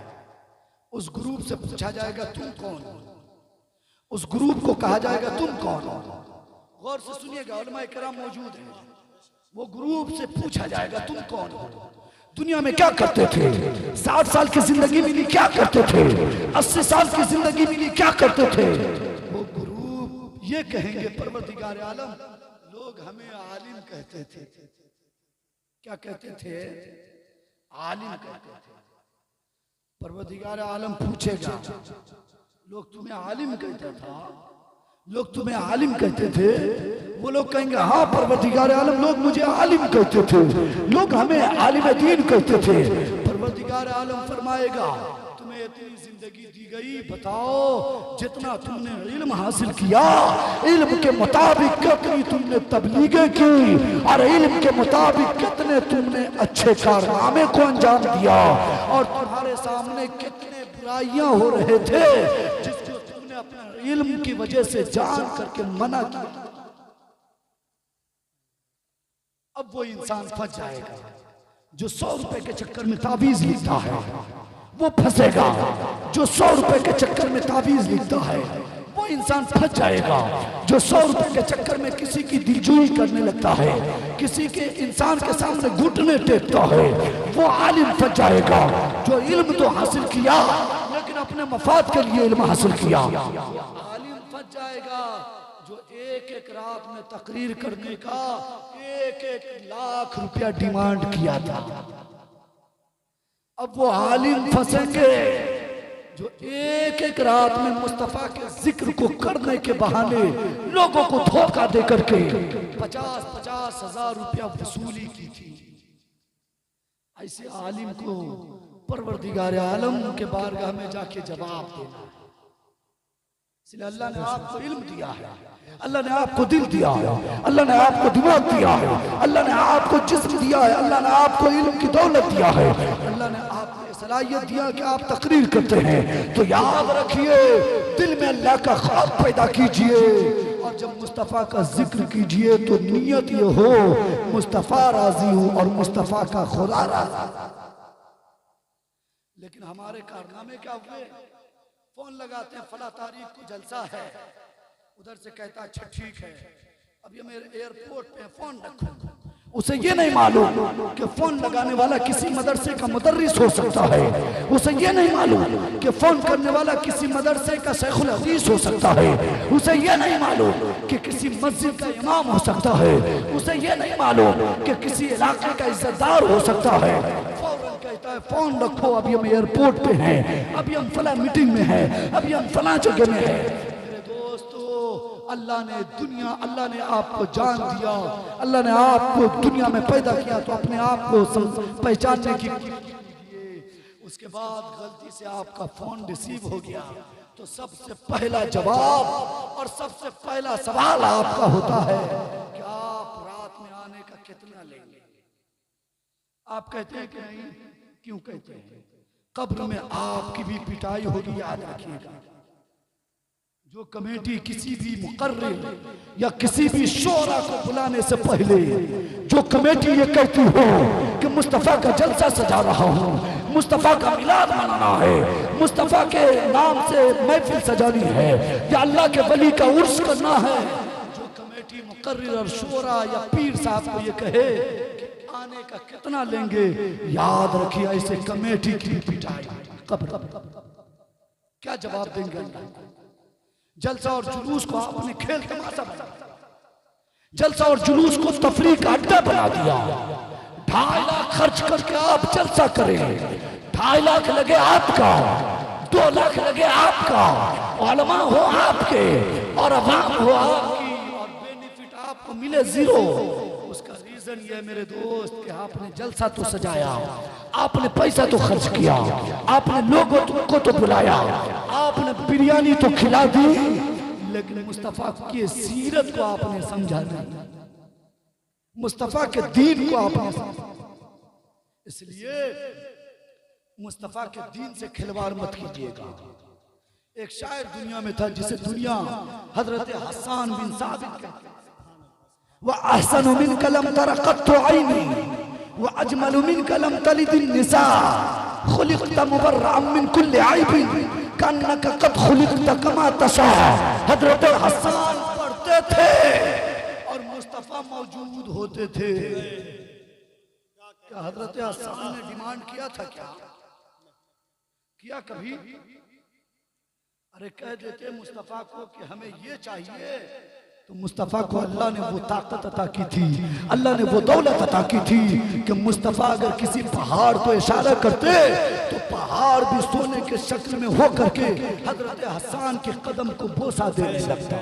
उस ग्रुप से पूछा जाएगा तुम कौन हो? उस ग्रुप को कहा जाएगा तुम कौन हो? गौर से सुनिएगा, उलमाए किराम मौजूद हैं। वो ग्रुप से पूछा जाएगा तुम कौन हो, दुनिया में क्या करते थे, 60 साल की जिंदगी मिली क्या करते थे, 80 साल की जिंदगी मिली क्या करते थे। वो ग्रुप ये कहेंगे परवरदिगार आलम लोग हमें आलिम कहते थे। क्या कहते थे? आलिम कहते थे। परवरदिगार आलम पूछेगा लोग तुम्हें आलिम कहता था, लोग तुम्हें आलिम कहते थे? वो लोग कहेंगे हाँ परवरदिगार आलम लोग मुझे आलिम कहते थे, लोग हमें आलिम दीन कहते थे। परवरदिगार आलम फरमाएगा तुम्हें इतनी जिंदगी दी गई, बताओ जितना तुमने इल्म हासिल किया, इल्म के मुताबिक कितनी तुमने तबलीगें की और इल्म के मुताबिक कितने तुमने अच्छे कारनामे को अंजाम दिया और तुम्हारे सामने कितने बुराइयां हो रहे थे जिसको तुमने अपने इल्म की वजह से जान करके मना किया। अब वो इंसान फंस जाएगा जो 100 रुपए के चक्कर में ताबीज लिखता है, वो फंसेगा। जो 100 रुपए के चक्कर में ताबीज लिखता है वो इंसान फंस जाएगा। जो 100 रुपए के चक्कर में किसी की दिलजोई करने लगता है, किसी के इंसान के सामने घुटने टेकता है, वो आलिम फंस जाएगा। जो इल्म तो हासिल किया लेकिन अपने मफाद के लिए इल्म हासिल किया, आलिम फंस जाएगा। जो एक एक रात में तकरीर करने का 1-1 लाख रुपया डिमांड किया था, अब वो आलिम फंसेंगे जो एक एक रात में मुस्तफा के जिक्र को करने के बहाने लोगों को धोखा दे करके 50-50 हजार रुपया वसूली की थी। ऐसे आलिम को परवरदिगार आलम के बारगाह में जाके जवाब देना। इसलिए अल्लाह ने आपको इल्म दिया है, अल्लाह ने आपको दिल दिया है, अल्लाह ने आपको दिमाग दिया है, अल्लाह ने आपको जिस्म दिया है, अल्लाह ने आपको इल्म की दौलत दिया है, अल्लाह ने आपको ये सलाहियत दिया कि आप तकरीर करते हैं। तो याद रखिए दिल में अल्लाह का खौफ पैदा कीजिए और जब मुस्तफ़ा का जिक्र कीजिए तो नीयत ये हो मुस्तफ़ा राजी हो और मुस्तफ़ा का खुदा राजी। लेकिन हमारे कारनामे क्या हुए? फोन लगाते हैं फला तारीख को जलसा है, उधर से कहता अच्छा ठीक है, अभी मेरे एयरपोर्ट पे फोन रखो, उसे ये नहीं मालूम कि फोन लगाने वाला किसी मदरसे का मुदर्रिस हो सकता है। उसे ये नहीं मालूम कि फोन करने वाला किसी मदरसे का शेखुल हदीस हो सकता है। उसे ये नहीं मालूम कि किसी मस्जिद का इमाम हो सकता है। उसे ये नहीं मालूम कि किसी इलाके का इज्जतदार हो सकता है। फौरन कहता है फोन रखो, अभी हम एयरपोर्ट पे हैं, अभी हम फला मीटिंग में हैं, अभी हम फला जगह में हैं। अल्लाह ने आपको जान दिया, अल्लाह ने आपको दुनिया में पैदा किया तो अपने आप को पहचानने की उसके बाद गलती से आपका फोन रिसीव हो गया तो सबसे पहला जवाब और सबसे पहला सवाल आपका होता है कि आप रात में आने का कितना लेंगे। आप कहते हैं कि नहीं, क्यों कहते हैं? कब्र में आपकी भी पिटाई होगी, याद रखिएगा। जो कमेटी किसी भी मुकर्रिर या किसी भी शोरा को बुलाने से पहले जो कमेटी ये कहती हो कि मुस्तफ़ा का जलसा सजा रहा हूँ, मुस्तफ़ा का मिलाद मनाना है, मुस्तफ़ा के नाम से महफिल सजानी है या अल्लाह के वली का उर्स करना है, जो कमेटी मुकर्रिर और शोरा या पीर साहब को ये कहे कि आने का कितना लेंगे, याद रखिए ऐसे कमेटी की पिटाई कब्र। क्या जवाब देंगे? जलसा और जुलूस को आपने खेल तमाशा बना दिया, जलसा और जुलूस को तफरीह का अड्डा बना दिया। 2.5 लाख खर्च करके आप जलसा करें, 2.5 लाख लगे आपका, 2 लाख लगे आपका, उलमा हो आपके और अवाम हो आपकी और बेनिफिट आपको मिले 0। उसका रीजन ये मेरे दोस्त कि आपने जलसा तो सजाया, आपने पैसा तो खर्च किया, आपने लोगों को तो बुलाया, आपने बिरयानी तो खिला दी, लेकिन मुस्तफ़ा की सीरत को आपने समझा नहीं, मुस्तफ़ा के दीन को आपने समझा। इसलिए मुस्तफ़ा के दीन से खिलवाड़ मत कीजिएगा। एक शायर दुनिया में था जिसे दुनिया हजरत हसन बिन साबित कहते हैं, व अहसनु मिन कलम तरक़त ऐनी व अजमलु मिन कलम तलिदिन निसा खुलिक़त मुबर्रअन मिन कुल्लि ऐबिन कन्नका क़द खुलिक़त कमा तशा। हजरत हसन पढ़ते थे और मुस्तफ़ा मौजूद होते थे। क्या हजरत हसन ने डिमांड किया था? किया कभी? अरे कह देते मुस्तफ़ा को कि हमें ये चाहिए तो मुस्तफ़ा को अल्लाह ने वो ताकत अता की थी, अल्लाह ने वो दौलत अता की थी कि मुस्तफ़ा अगर किसी पहाड़ को इशारा करते तो पहाड़ भी सोने के शक्ल में हो करके हजरत हसन के कदम को बोसा देने लगता।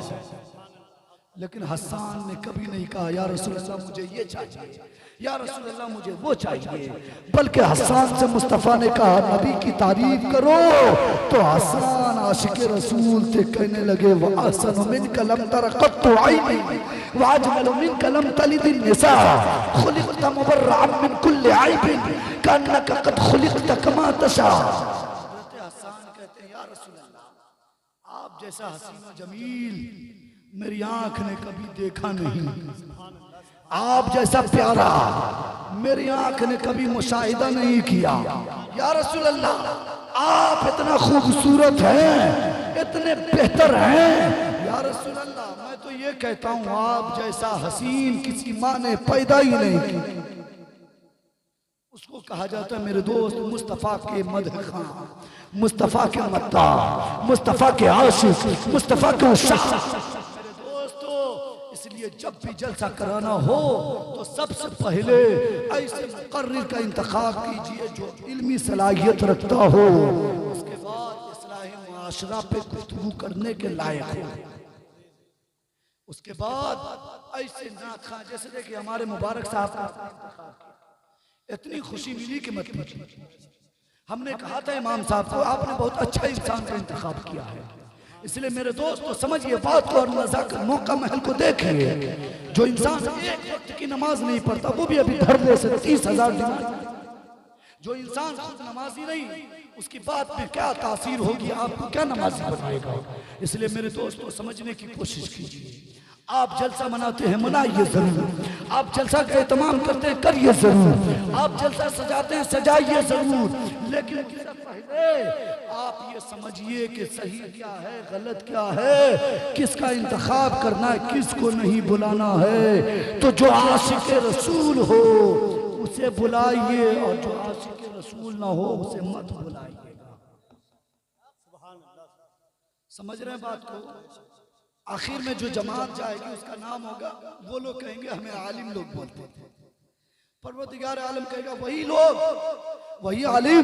लेकिन हसन ने कभी नहीं कहा या रसूल अल्लाह मुझे ये चाहिए, या रसूल अल्लाह मुझे वो चाहिए, बल्कि हसन से मुस्तफ़ा ने कहा नबी की तारीफ करो तो हसन आशिक रसूल थे, कहने लगे व अहसनु मिन कलम तरक़त ऐनी व अजमलु मिन कलम तलिदिन निसा खुलिक़त मुबर्रअन मिन कुल्लि ऐबिन कन्नका क़द खुलिक़त कमा तशा। हसन कहते हैं या रसूल अल्लाह आप जैसा हसीन व जमील मेरी आंख ने कभी देखा नहीं, आप जैसा प्यारा मेरी आंख ने कभी मुशाहिदा नहीं किया। या रसूल अल्लाह आप इतना खूबसूरत हैं, इतने बेहतर हैं। या रसूल अल्लाह मैं तो ये कहता हूँ आप जैसा हसीन किसी माँ ने पैदा ही नहीं की। उसको कहा जाता है मेरे दोस्त मुस्तफ़ा के मदखां, मुस्तफ़ा के मत्ता, मुस्तफ़ा के आशिक, मुस्तफ़ा के उस्ताद। इसलिए जब भी जलसा कराना हो तो सबसे पहले ऐसे मुकर्रिर का इंतखाब कीजिए जो इल्मी सलाहियत रखता हो, उसके बाद इस्लाही मुआशरा पे गुफ्तगू करने के लायक हो, उसके बाद ऐसे नाखा जैसे देखिए हमारे मुबारक साहब का इतनी खुशी मिली कि मत पूछिए। हमने कहा था इमाम साहब को आपने बहुत अच्छा इंसान का इंतखाब किया है, इसलिए मेरे दोस्त तो समझिए बात को और नज़ाकत मौका महल को देखिए। जो इंसान एक वक्त की नमाज नहीं पढ़ता वो भी अभी धरने से 30,000 दिनार, जो इंसान खुद नमाजी नहीं उसकी बात में क्या तासीर होगी, आपको क्या नमाजी बनाएगा। इसलिए मेरे दोस्तों समझने की कोशिश कीजिए। आप जलसा मनाते हैं, मनाइए जरूर। आप जलसा का एहतमाम करते हैं, करिए जरूर। आप जलसा सजाते हैं, सजाइए जरूर। लेकिन उससे पहले आप ये समझिए कि सही क्या है, गलत क्या है, किसका इंतखाब करना है, किसको नहीं बुलाना है। तो जो आशिक रसूल हो उसे बुलाइए, और जो आशिक रसूल ना हो उसे मत बुलाइएगा। समझ रहे हैं बात को? आखिर में जो जमात जाएगी उसका नाम होगा, वो लोग कहेंगे हमें आलिम लोग बोलते थे। परवरदिगार आलम कहेगा वही लोग, वही आलिम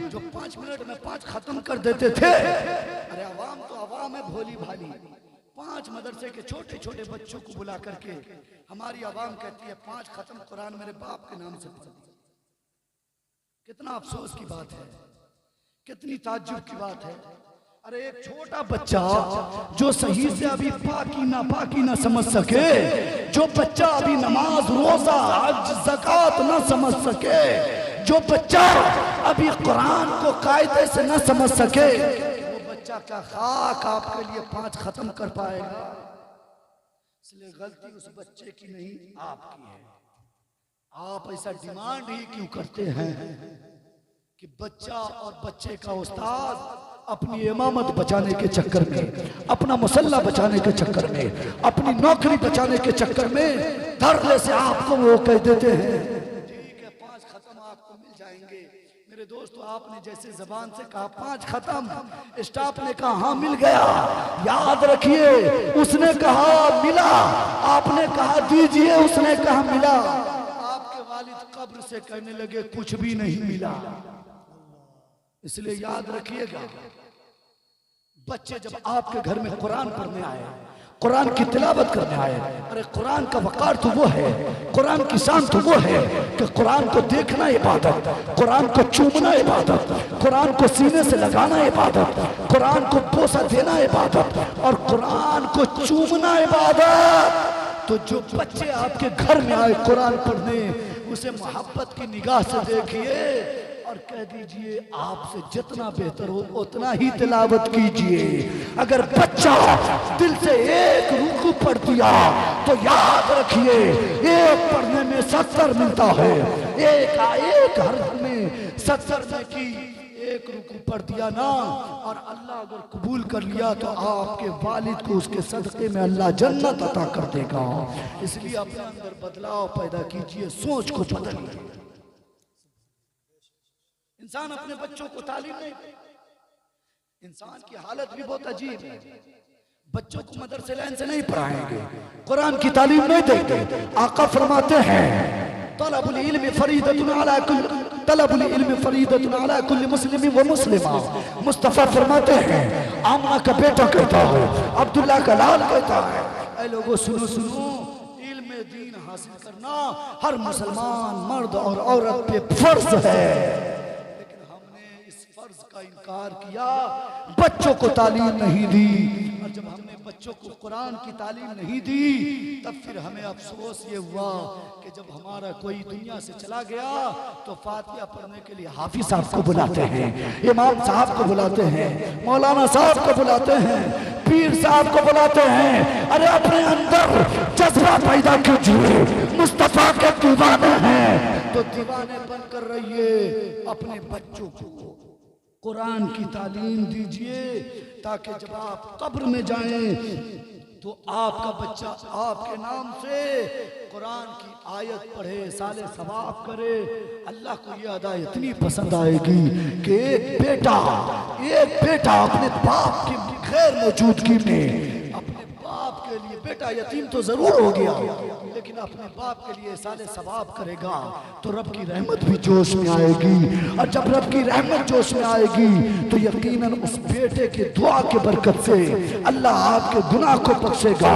जो 5 मिनट में 5 खत्म कर देते थे। अरे अवाम तो अवाम है भोली भाली। 5 मदरसे के छोटे छोटे बच्चों को बुला करके हमारी अवाम कहती है 5 खत्म कुरान मेरे बाप के नाम से पढ़ दिया। कितना अफसोस की बात है, कितनी ताज्जुब की बात है। अरे एक छोटा बच्चा जो सही से अभी पाकी ना समझ सके, जो बच्चा अभी नमाज रोजा हज ज़कात ना समझ सके, जो बच्चा अभी कुरान को कायदे से ना समझ सके, वो बच्चा क्या खाक आपके लिए 5 खत्म कर पाएगा? इसलिए गलती उस बच्चे की नहीं, आपकी है। आप ऐसा डिमांड ही क्यों करते हैं कि बच्चा और बच्चे का उस्ताद अपनी इमामत बचाने के चक्कर में, अपना मुसल्ला बचाने के चक्कर में, अपनी नौकरी बचाने के चक्कर में धरले से आपको वो कह देते हैं ठीक है 5 खत्म आपको मिल जाएंगे। मेरे दोस्तों, आपने जैसे जबान से कहा 5 खत्म, स्टाफ ने कहा हाँ मिल गया, याद रखिए उसने कहा मिला, आपने कहा दीजिए, उसने कहा मिला। आपके वालिद कब्र से कहने लगे कुछ भी नहीं मिला। इसलिए याद रखिएगा, बच्चे जब आपके घर में कुरान पढ़ने आए, कुरान की तिलावत करने आए, अरे कुरान का वकार तो वो है, कुरान की शान तो वो है कि कुरान को देखना इबादत, कुरान को चूमना इबादत, कुरान को सीने से लगाना इबादत, कुरान को पोसा देना इबादत, और कुरान को चूमना इबादत। तो जो बच्चे आपके घर में आए कुरान पढ़ने, उसे मोहब्बत की निगाह से देखिए और कह दीजिए आपसे जितना बेहतर हो उतना ही तिलावत कीजिए। अगर बच्चा दिल से एक रुकू पढ़ दिया तो याद रखिए एक पढ़ने में 70 मिलता है, एक हर्फ में 70 में की एक रुकू पढ़ दिया ना, और अल्लाह अगर कबूल कर लिया तो आपके वालिद को उसके सदक़े में अल्लाह जन्नत अता कर देगा। इसलिए अपने अंदर बदलाव पैदा कीजिए, सोच को बदलिए। इंसान अपने बच्चों को तालीम नहीं दे, इंसान की हालत भी बहुत अजीब है। बच्चों को मदरसे लाइन से नहीं पढ़ाएंगे, कुरान की तालीम नहीं देंगे। आका फरमाते हैं तलबुल इल्म फरीदतुन अला कुल्ली मुस्लिम व मुस्लिमा। मुस्तफा फरमाते हैं, आमना का बेटा कहता है, अब्दुल्ला का लाल कहता है, ऐ लोगों सुनो सुनो, इल्म दीन हासिल करना हर मुसलमान मर्द और औरत पे फर्ज है। का इनकार किया, बच्चों को तालीम नहीं दी, और जब हमने बच्चों को कुरान की तालीम नहीं दी तब फिर हमें अफसोस ये हुआ कि जब हमारा कोई दुनिया से चला गया तो फातिहा पढ़ने के लिए हाफिज साहब को बुलाते हैं, इमाम साहब को बुलाते हैं, मौलाना साहब को बुलाते हैं, पीर साहब को बुलाते हैं। अरे अपने अंदर जज्बा पैदा कीजिए, मुस्तफा के दीवाने हैं तो दीवाने बनकर रहिए। अपने बच्चों को कुरान की तालीम दीजिए ताकि जब आप कब्र में जाएं तो आपका बच्चा आपके नाम से कुरान की आयत पढ़े, साले सवाब करे। अल्लाह को ये अदा इतनी पसंद आएगी कि एक बेटा अपने बाप की गैर मौजूदगी में अपने बाप के लिए, बेटा यतीम तो जरूर हो गया लेकिन अपने बाप के लिए साले सवाब करेगा तो रब की रहमत भी जोश में आएगी, और जब रब की रहमत जोश में आएगी तो यकीनन उस बेटे के दुआ के बरकत से अल्लाह आपके गुनाह को बख्शेगा,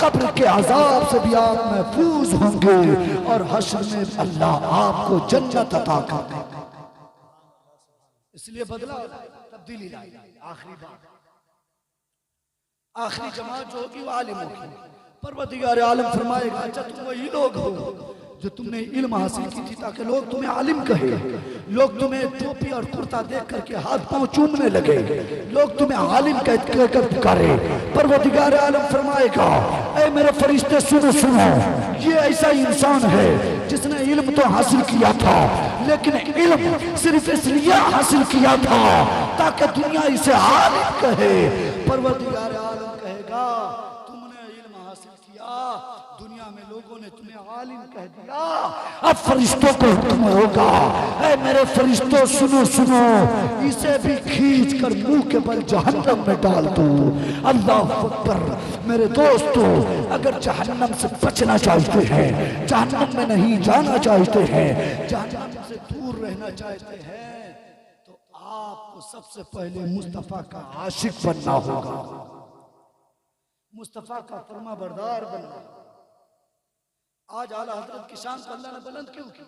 कब्र के अजाब से भी आप महफूज होंगे, और हश्र में अल्लाह आपको जन्नत अता कर देगा। इसलिए बदला तब्दीली लाई। आखिरी बात, आखिरी जमात जो होगी वो आलिम होगी। परवरदिगार आलम फरमाएगा, अच्छा तुम वही लोग हो जो तुमने इल्म हासिल की थी ताकि लोग तुम्हें आलिम कहे, लोग तुम्हें टोपी और कुर्ता देख करके हाथ पांव चूमने लगे, लोग तुम्हें आलिम कहकर पुकारे। परवरदिगार आलम फरमाएगा, ऐ मेरे फरिश्ते सुनो सुनो, ये ऐसा इंसान है जिसने इल्म तो हासिल किया था, लेकिन इल्म सिर्फ इसलिए हासिल किया था ताकि दुनिया इसे आलिम कहे। परवरदिगार आलम कहेगा, तुमने इल्म हासिल किया, दुनिया में लोगों ने तुम्हें आलिम कह दिया, अब फरिश्तों को हुक्म होगा, ऐ मेरे फरिश्तों सुनो सुनो, इसे भी खींच कर मुंह के बल जहन्नम में डाल दो। अल्लाह अकबर। मेरे दोस्तों, अगर जहन्नम से बचना चाहते हैं, जहन्नम में नहीं जाना चाहते हैं, जहन्नम से दूर रहना चाहते हैं, तो आपको सबसे पहले मुस्तफा का आशिक बनना होगा, मुस्तफा का फरमा बरदार बनना। आज आला हजरत की शान को अल्लाह ने बुलंद क्यों किया?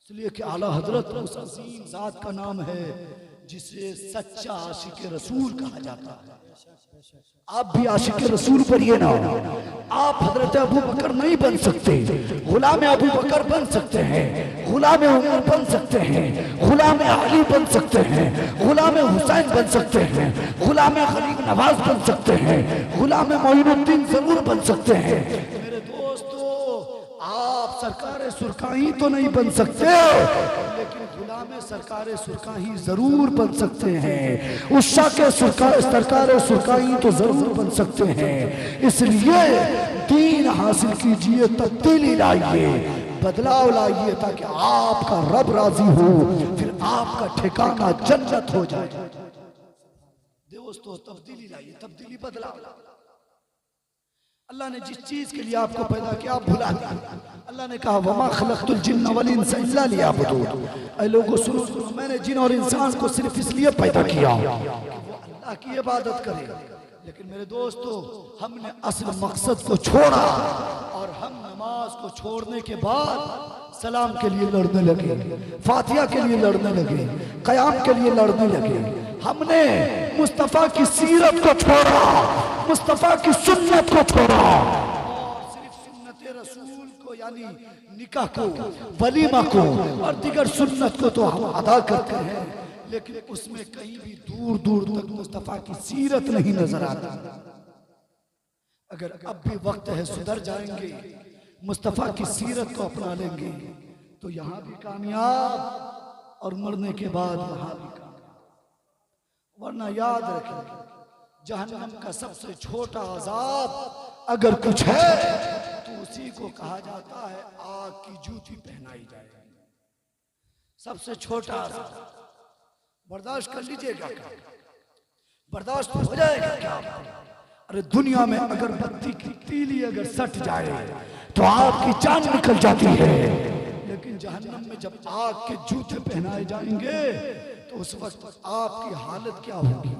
इसलिए कि आला हजरत उस अजीम जात का नाम है जिसे सच्चा आशिक रसूल कहा जाता है। आप भी आशिक रसूल बनिए ना। आप हजरत अबू बकर नहीं बन सकते, गुलाम अबू बकर बन सकते हैं, गुलाम उमर बन सकते हैं, गुलाम अली बन सकते हैं, गुलाम हुसैन बन सकते हैं, गुलाम गरीब नवाज बन सकते हैं, गुलाम मोइनुद्दीन जरूर बन सकते हैं। मेरे दोस्तों, आप सरकार सुरकाही तो नहीं बन सकते, लेकिन गुलाम सरकार सुरकाही जरूर बन सकते हैं। उषा के सरकार सुरकाही तो जरूर बन सकते हैं। इसलिए दीन हासिल कीजिए, तब्दीली लाइए, बदलाव लाइए, ताकि आपका रब राजी हो, फिर आपका ठिकाना जन्नत हो जाए। दोस्तों, तब्दीली लाइए, तब्दीली बदलाव। अल्लाह ने जिस चीज के लिए आपको पैदा किया आप भुला दिया। अल्लाह ने कहा, वमा खलक़तुल जिन्न वल इंसा इल्ला लियअबुदून। ऐ लोगों सुनो सुनो, मैंने जिन और इंसान को सिर्फ इसलिए पैदा किया कि वो अल्लाह की इबादत करे। लेकिन मेरे दोस्तों, हमने असल मकसद को छोड़ा और हम नमाज को छोड़ने के बाद सलाम के लिए लड़ने लगे, फातिहा के लिए लड़ने लगे, क़याम के लिए लड़ने लगे। हमने मुस्तफ़ा की सीरत को छोड़ा, मुस्तफ़ा की सुन्नत को छोड़ा, और सिर्फ सुन्नत रसूल को यानी निकाह को, वलीमा को और दीगर सुन्नत को तो हम अदा करते हैं, लेकिन उसमें कहीं भी दूर दूर तक मुस्तफ़ा की सीरत नहीं नजर आती। अगर अब भी वक्त है, सुधर जाएंगे, मुस्तफ़ा की सीरत को अपना लेंगे, तो यहाँ भी कामयाब और मरने के बाद वहाँ भी कामयाब। वरना याद रखें, जहन्नम का सबसे छोटा अजाब अगर कुछ है तो उसी को कहा जाता है आग की जूती पहनाई जाए। सबसे छोटा अजाब बर्दाश्त कर लीजिएगा क्या? बर्दाश्त हो जाएगा क्या? अरे दुनिया में अगर बत्ती की तीली अगर सट जाए तो आपकी जान निकल जाती है, लेकिन जहन्नम में जब आग के जूते पहनाए जाएंगे तो उस वक्त आपकी हालत क्या होगी?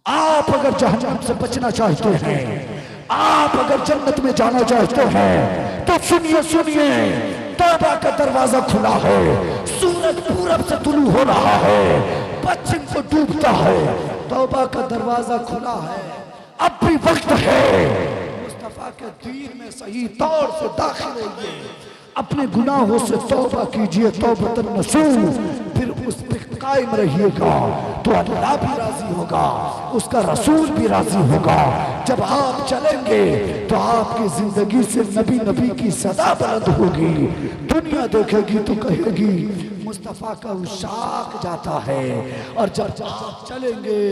आप अगर जहन्नम से बचना चाहते हैं, आप अगर जन्नत में जाना चाहते हैं, तो सुनिए सुनिए, तौबा का दरवाजा खुला है। सूरज पूरब से तुलू हो रहा है, पश्चिम को डूबता है, तौबा का दरवाजा खुला है, अब भी वक्त है। मुस्तफा के दीन में सही तौर से दाखिल होइए, अपने गुनाहों से तौबा कीजिए, तौबतन नसूह, फिर उस पर कायम रहिएगा तो अल्लाह भी राजी होगा, उसका रसूल भी राजी होगा। जब आप चलेंगे तो आपकी जिंदगी से नबी नबी की सदा बुलंद होगी। दुनिया देखेगी तो कहेगी मुस्तफा का उशाक जाता है, और जब आप चलेंगे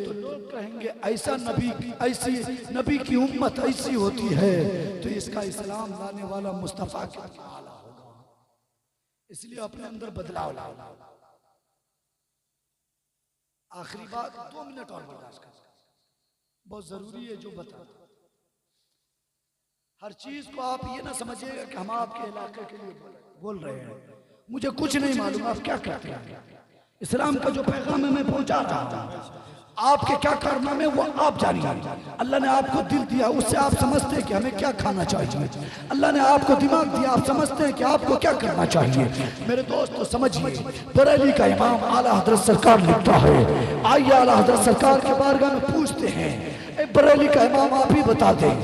तो लोग कहेंगे ऐसा नबी, ऐसी नबी की उम्मत ऐसी होती है तो इसका इस्लाम लाने वाला मुस्तफा क्या आला होगा। इसलिए अपने अंदर बदलाव लाओ। आखिरी बात, 2 मिनट और बर्दाश्त कर, बहुत जरूरी है जो बता। हर चीज को आप ये ना समझिएगा कि हम आपके इलाके के लिए बोल रहे हैं, मुझे कुछ नहीं मालूम आप क्या कहते हैं। इस्लाम का जो पैगाम है मैं पहुंचा रहा हूं, आपके क्या कारनामे वो आप जानिए। अल्लाह ने आपको दिल दिया, उससे आप समझते हैं कि हमें क्या खाना चाहिए। अल्लाह ने आपको दिमाग दिया, आप समझते हैं कि आपको क्या करना चाहिए। मेरे दोस्तों समझिए, बरेली का इमाम आला हजरत सरकार लिखता है, आइए आला हजरत सरकार के बारगाह में पूछते हैं, बरेली का इमाम आप ही बता दें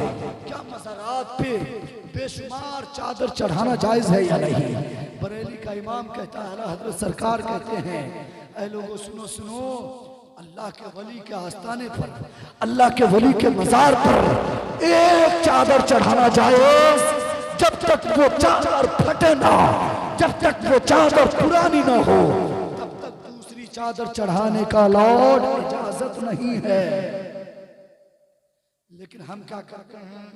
क्या मज़ारात पे बेशुमार चादर चढ़ाना जायज है या नहीं? बरेली का इमाम कहता है, आला हजरत सरकार कहते हैं, ऐ लोगों सुनो सुनो, अल्लाह के वली के आस्थाने पर, अल्लाह के वली के मजार पर एक चादर चढ़ाना जायज, जब तक वो चादर फटे ना, जब तक वो चादर पुरानी ना हो, तब तक दूसरी चादर चढ़ाने का लौट इजाजत नहीं है। लेकिन हम क्या करते हैं,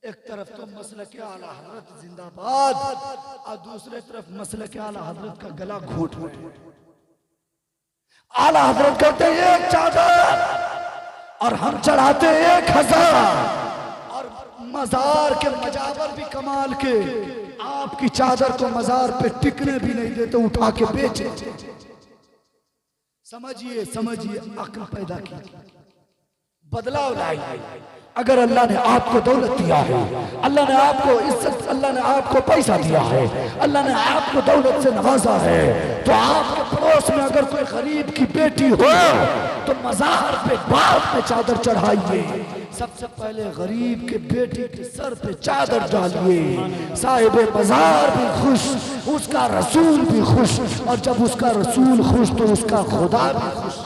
एक तरफ तो मसलक आला हजरत जिंदाबाद और दूसरे तरफ मसलक आला हजरत का गला घोट रहे हैं। आला हजरत कहते हैं एक चादर और हम चढ़ाते 1000, और मजार के मजावर भी कमाल के आपकी चादर को मजार पे टिकने भी नहीं देते, उठा के बेचे। समझिए समझिए, अक्ल पैदा की, बदलाव लाइए। अगर अल्लाह ने आपको दौलत दिया है, अल्लाह ने आपको इज्जत, अल्लाह ने आपको पैसा दिया है, अल्लाह ने आपको दौलत से नवाजा है, तो आपके पड़ोस में अगर कोई गरीब की बेटी हो तो मजार पे बाद में चादर चढ़ाइए। सबसे पहले गरीब के बेटी के सर पे चादर डालिए। साहिब मजार भी खुश, उसका रसूल भी खुश, और जब उसका रसूल खुश तो उसका खुदा भी खुश,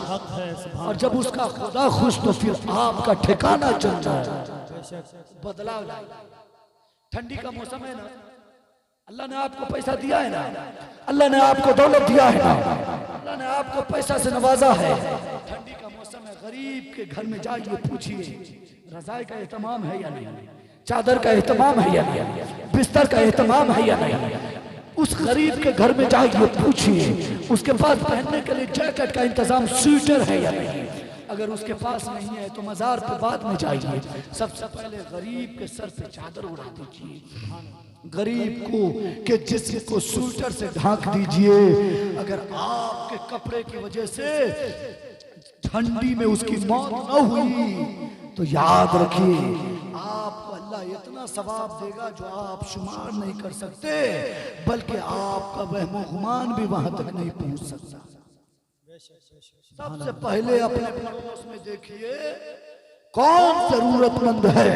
और जब उसका खुदा खुश तो फिर आपका ठिकाना चल जाए। बदलाव लाए। ठंडी का मौसम है ना, अल्लाह ने आपको पैसा दिया है ना, अल्लाह ने आपको दौलत दिया है ना, अल्लाह ने आपको पैसा से नवाजा है। ठंडी का मौसम है, गरीब के घर में जाइए, पूछिए रज़ाई का एहतमाम है या नहीं, चादर का एहतमाम है या नहीं, बिस्तर का एहतमाम है या नहीं। उस गरीब के घर में जाइए, पूछिए उसके पास पहनने के लिए जैकेट का इंतजाम, स्वेटर है या नहीं। अगर उसके पास नहीं है तो मजार पे बाद में जाइए, सबसे पहले गरीब के सर पे चादर उड़ा दीजिए, गरीब को के जिस्म को स्वेटर से ढांक दीजिए। अगर आपके कपड़े की वजह से ठंडी में उसकी मौत न हुई तो याद रखिए आपको अल्लाह इतना सवाब देगा जो आप शुमार नहीं कर सकते, बल्कि आपका वहमो गुमान भी वहां तक नहीं पहुंच सकता। सबसे पहले अपने पड़ोस में देखिए कौन जरूरतमंद है,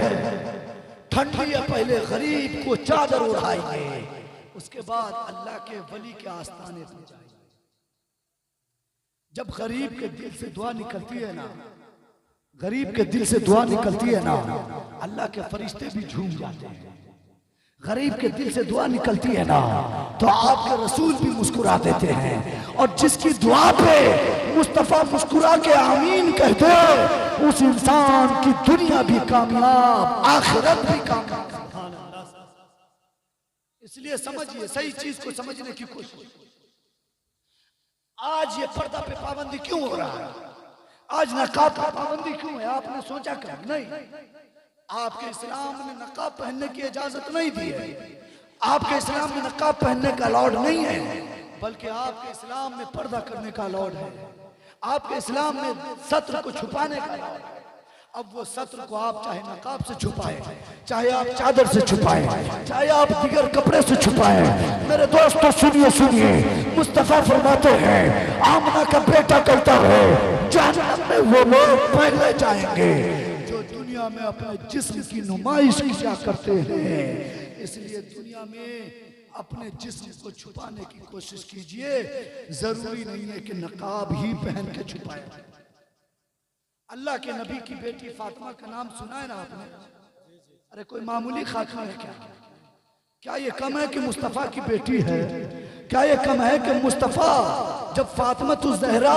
ठंडी है, पहले गरीब को चादर उड़ाइए, उसके बाद अल्लाह के वली के आस्थाने पर जाइए। जब गरीब के दिल से दुआ निकलती है ना, गरीब के दिल से दुआ निकलती है ना, अल्लाह के फरिश्ते भी झूम जाते हैं। गरीब के दिल से दुआ निकलती है ना तो आपके रसूल भी मुस्कुरा देते हैं, और जिसकी दुआ पे मुस्तफा मुस्कुरा के आमीन कहते हैं, उस इंसान की दुनिया भी कामयाब, आखिरत भी कामयाब। इसलिए समझिए, सही चीज को समझने की कोशिश। आज ये पर्दा पे पाबंदी क्यों हो रहा है, आज नकाब पे पाबंदी क्यों है? आपने सोचा क्या? नहीं, आपके इस्लाम ने नकाब पहनने की इजाजत नहीं दी है, आपके इस्लाम में नकाब पहनने का अलाउड नहीं है, बल्कि आपके इस्लाम में पर्दा करने का अलाउड है, आपके इस्लाम में सत्र को छुपाने का अलाउड है। अब वो सत्र को आप चाहे नकाब से छुपाए, चाहे आप चादर से छुपाए, चाहे आप दिगर कपड़े से छुपाए, मेरे दोस्तों सुनिए सुनिए, मुस्तफा फरमाते हैं आमना का बेटा कहता है जहन्नम में वो लोग पहले जाएंगे जो दुनिया में अपने जिस्म की नुमाइश किया करते हैं। इसलिए दुनिया में अपने जिस्म को छुपाने की कोशिश कीजिए, जरूरी नहीं है कि नकाब ही पहन के छुपाए। अल्लाह के नबी की बेटी फातिमा का नाम सुना है ना आपने? अरे कोई मामूली खातून है क्या? क्या ये कम है कि मुस्तफा की बेटी है? क्या ये कम है कि मुस्तफा जब फातिमा तुज ज़हरा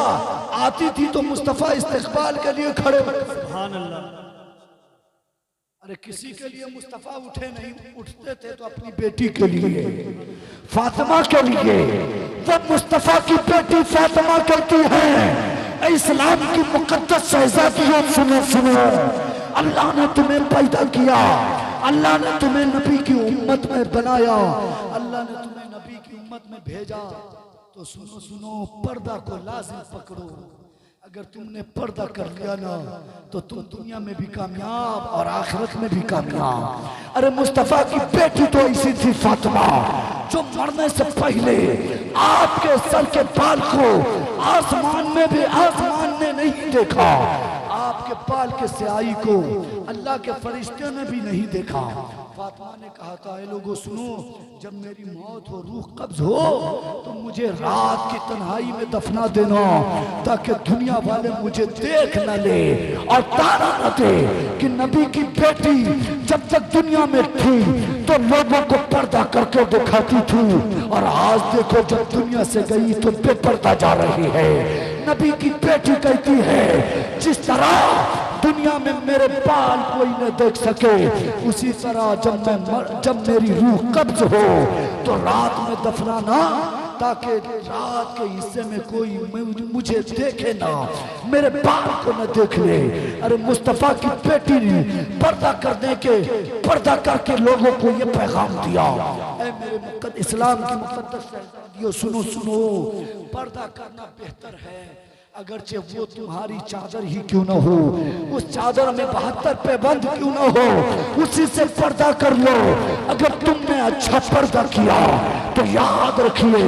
आती थी तो मुस्तफा इस्तकबाल के लिए खड़े हुए? सुभान अल्लाह। अरे किसी के लिए मुस्तफा उठे नहीं, उठते थे तो अपनी बेटी के लिए, फातिमा के लिए। वो मुस्तफा की बेटी फातिमा कहती है इस्लाम की मुकद्दस शहजादियों, सुनो सुनो, अल्लाह ने तुम्हें पैदा किया, अल्लाह ने तुम्हें नबी की उम्मत में बनाया, अल्लाह ने तुम्हें नबी की उम्मत में भेजा, तो सुनो सुनो, पर्दा को लाजिम पकड़ो। अगर तुमने पर्दा कर लिया ना तो तुम दुनिया में भी कामयाब और आखिरत में भी कामयाब। अरे मुस्तफा की बेटी तो ऐसी थी फातिमा जो मरने से पहले आपके सर के बाल को आसमान में भी, आसमान ने नहीं देखा, आप आपके बाल के स्याही को अल्लाह के फरिश्ते ने भी नहीं देखा। फातिमा ने कहा था, ए लोगों सुनो, जब मेरी मौत हो, रूह कब्ज हो, तो मुझे रात की तन्हाई में दफना देना, ताकि दुनिया वाले मुझे देख न ले और ताना न दे कि नबी की बेटी जब तक दुनिया में थी तो लोगों को पर्दा करके दिखाती थी, और आज देखो जब दुनिया से गई तो बेपर्दा जा रही है। नबी की बेटी कहती है, जिस तरह दुनिया में मेरे बाल कोई न देख सके, उसी तरह जब मेरी रूह कब्ज हो तो रात में दफनाना, ताकि रात के हिस्से में कोई मुझे देखे ना, मेरे बाल को न देख ले। अरे मुस्तफा की बेटी ने पर्दा करके लोगों को ये पैगाम दिया। ऐ मेरे इस्लाम की मुकद्दस शहजादियों, सुनो सुनो, पर्दा करना बेहतर है, अगरचे वो तुम्हारी चादर ही क्यों न हो, उस चादर में 72 पैबंद क्यों न हो, उसी से पर्दा कर लो। अगर तुमने अच्छा पर्दा किया तो याद रखिए,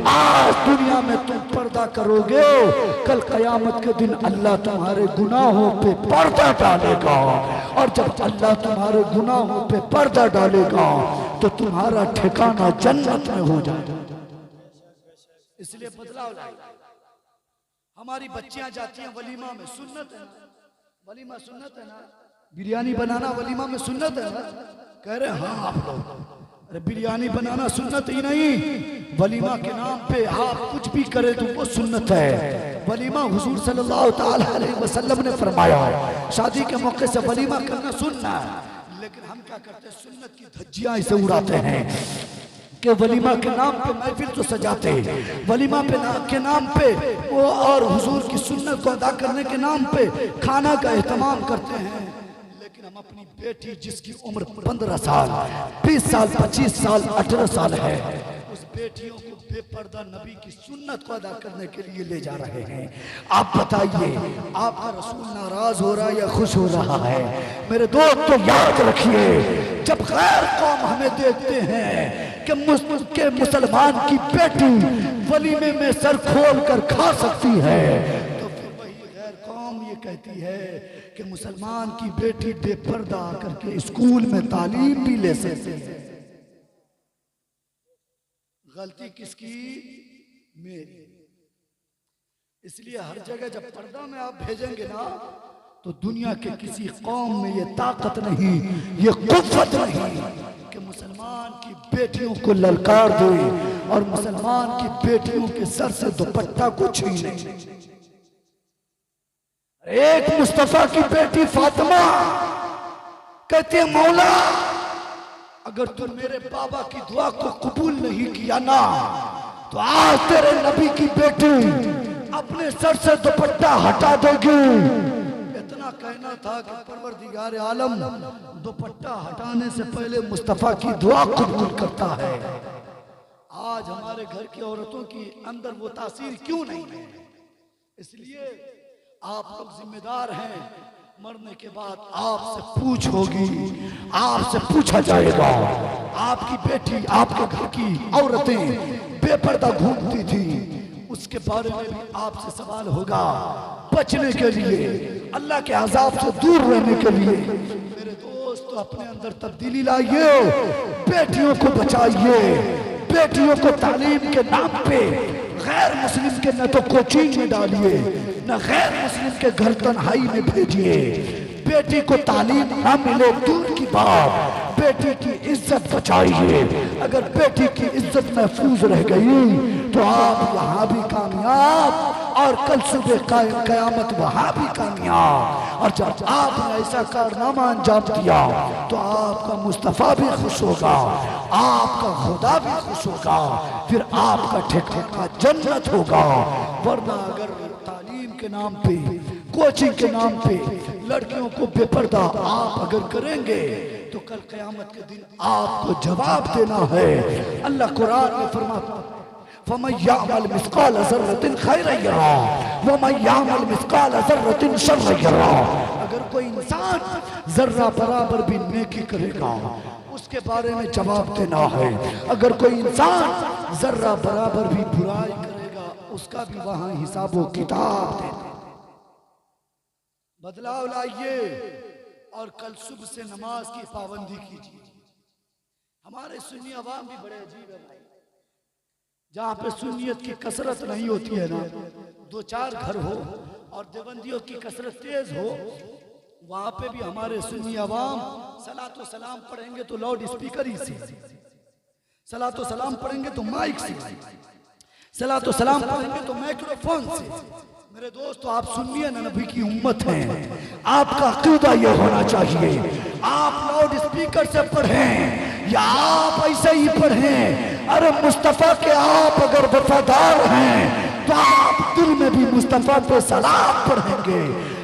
आज दुनिया में तुम पर्दा करोगे, कल कयामत के दिन अल्लाह तुम्हारे गुनाहों पे पर्दा डालेगा, और जब अल्लाह तुम्हारे गुनाहों पे पर्दा डालेगा तो तुम्हारा ठिकाना जन्नत में हो जाएगा। इसलिए बदलाव लाए। हमारी बच्चियां जाती हैं वलीमा में, सुन्नत है ना, वलीमा सुन्नत है ना, बिरयानी बनाना वलीमा में सुन्नत है ना, कह रहे हैं हाँ आप लोग। अरे बिरयानी बनाना सुन्नत ही नहीं, वलीमा के नाम पे आप कुछ भी करें तो वो सुन्नत है। वलीमा हुजूर सल्लल्लाहु ताला अलैहि वसल्लम ने फरमाया, शादी के मौके से वलीमा करना सुन्ना है, लेकिन हम क्या करते हैं, सुन्नत की धज्जियां इसे उड़ाते हैं कि वलीमा के नाम पे महफिल तो सजाते हैं, वलीमा के नाम पे वो और हुजूर की सुन्नत को अदा करने के नाम पे खाना का एहतमाम करते हैं, लेकिन हम अपनी बेटी जिसकी उम्र 15 साल, 20 साल, 25 साल, 18 साल है, उस बेटियों को बेपर्दा नबी की सुन्नत को अदा करने के लिए ले जा रहे हैं। आप बताइए, आपका रसूल नाराज हो रहा है या खुश हो रहा है? मेरे दोस्त तो याद रखिए, जब गैर कौम हमें देखते हैं कि मुसलमान की बेटी वलीमे में सर खोल कर खा सकती है, तो फिर वही गैर कौम ये कहती है कि मुसलमान की बेटी बेपर्दा करके स्कूल में तालीम भी ले सकती है। गलती किसकी? मेरी। इसलिए हर जगह जब पर्दा में आप भेजेंगे ना, तो दुनिया के किसी कौम में ये ताकत नहीं, ये कुव्वत नहीं कि मुसलमान की बेटियों को ललकार दे और मुसलमान की बेटियों के सर से दुपट्टा को छीने। एक मुस्तफा की बेटी फातिमा कहती है, मौला अगर तू मेरे बाबा की दुआ को कबूल नहीं किया ना, तो आज तेरे नबी की बेटी अपने सर से दुपट्टा हटा देगी। इतना कहना था कि परवरदिगार आलम दुपट्टा हटाने से पहले मुस्तफा की दुआ कबूल करता है। आज हमारे घर की औरतों की अंदर वो तासीर क्यों नहीं है? इसलिए आप लोग जिम्मेदार हैं, मरने के बाद आपसे पूछ होगी, आपसे पूछा जाएगा, आपकी बेटी, आपके घर की औरतें बेपर्दा घूमती थी, उसके बारे में भी आपसे सवाल होगा। बचने के लिए, अल्लाह के अजाब से दूर रहने के लिए मेरे दोस्त अपने अंदर तब्दीली लाइए, बेटियों को बचाइए, बेटियों को तालीम के नाम पे गैर मुस्लिम के न तो कोचिंग में डालिए, न गैर मुस्लिम के घर तन्हाई में भेजिए। बेटी को तालीम ना मिले दूर की बात, बेटी की इज्जत बचाइए। अगर बेटी की इज्जत महफूज रह गई तो आप यहाँ भी कामयाब और कल सुबह कयामत वहाँ भी कामयाब। और जब आपने ऐसा कारनामा अंजाम दिया तो आपका मुस्तफा भी खुश होगा, आपका खुदा भी खुश होगा, फिर आपका ठिकाना जन्नत होगा। वरना अगर तालीम के नाम पे, कोचिंग के नाम पे लड़कियों को बेपर्दा आप अगर करेंगे तो कल क़यामत के दिन आपको जवाब देना है। अल्लाह कुरान में फरमाता है, फमन यअमल मिस्काल ज़र्रतिन खैरन यरा वमन यअमल मिस्काल ज़र्रतिन शर्रन यरा। अगर कोई इंसान जर्रा बराबर भी नेकी करेगा उसके बारे में जवाब देना है, अगर कोई इंसान जर्रा बराबर भी बुराई करेगा उसका भी वहां हिसाब व किताब देना। बदलाव लाइए और कल सुबह से नमाज की पाबंदी कीजिए। हमारे सुन्नी अवाम भी बड़े अजीब है भाई, जहाँ पे सुन्नियत की कसरत नहीं होती है ना, 2-4 घर हो और देवबंदियों की कसरत तेज हो, वहां पे भी हमारे सुन्नी अवाम सलातो सलाम पढ़ेंगे तो लाउड स्पीकर ही से, सलातो सलाम पढ़ेंगे तो माइक से, सलातो सलाम पढ़ेंगे तो माइक्रोफोन से। मेरे दोस्तों, आप सुन्नी नबी की उम्मत हैं, आपका अकीदा ये होना चाहिए आप लाउड स्पीकर से पढ़ें या आप ऐसे ही पढ़ें। अरे मुस्तफा के आप अगर वफादार हैं तो आप दिल में भी मुस्तफा पे सलाम पढ़ेंगे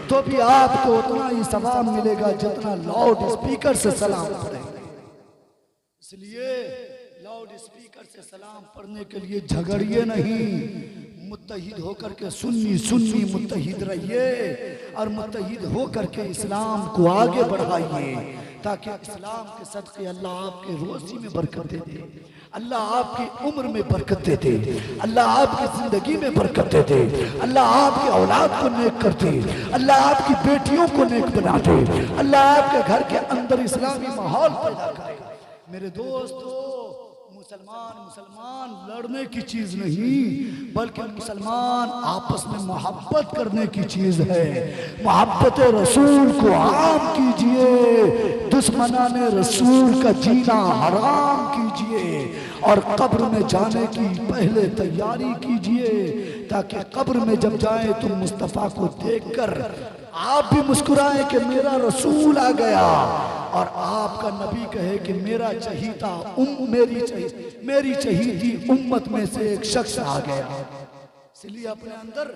तो भी आपको उतना ही सवाब मिलेगा जितना लाउड स्पीकर से सलाम पढ़ेंगे। इसलिए लाउड स्पीकर से सलाम पढ़ने के लिए झगड़िए नहीं, मुत्तहिद होकर के सुन्नी सुन्नी मुत्तहिद रहिए और मुत्तहिद होकर के इस्लाम को आगे बढ़ाइए, ताकि इस्लाम के सदक़े अल्लाह आपके रोज़ी में बरकत दे दे, अल्लाह आपकी उम्र में बरकत दे दे, अल्लाह आपकी जिंदगी में बरकत दे दे, अल्लाह आपकी औलाद को नेक कर दे, अल्लाह आपकी बेटियों को नेक बना दे, अल्लाह आपके घर के अंदर इस्लामी माहौल पैदा करे। मेरे दोस्तों, मुसलमान लड़ने की चीज नहीं, बल्कि मुसलमान आपस में मोहब्बत करने की चीज है। मोहब्बत रसूल को आम कीजिए, दुश्मनाने रसूल का जीना हराम कीजिए और कब्र में जाने की पहले तैयारी कीजिए, ताकि कब्र में जब जाए तो मुस्तफ़ा को देखकर आप भी मुस्कुराएं कि मेरा रसूल आ गया, और आपका नबी कहे कि मेरी चहीती उम्मत में से एक शख्स आ गया। इसलिए अपने अंदर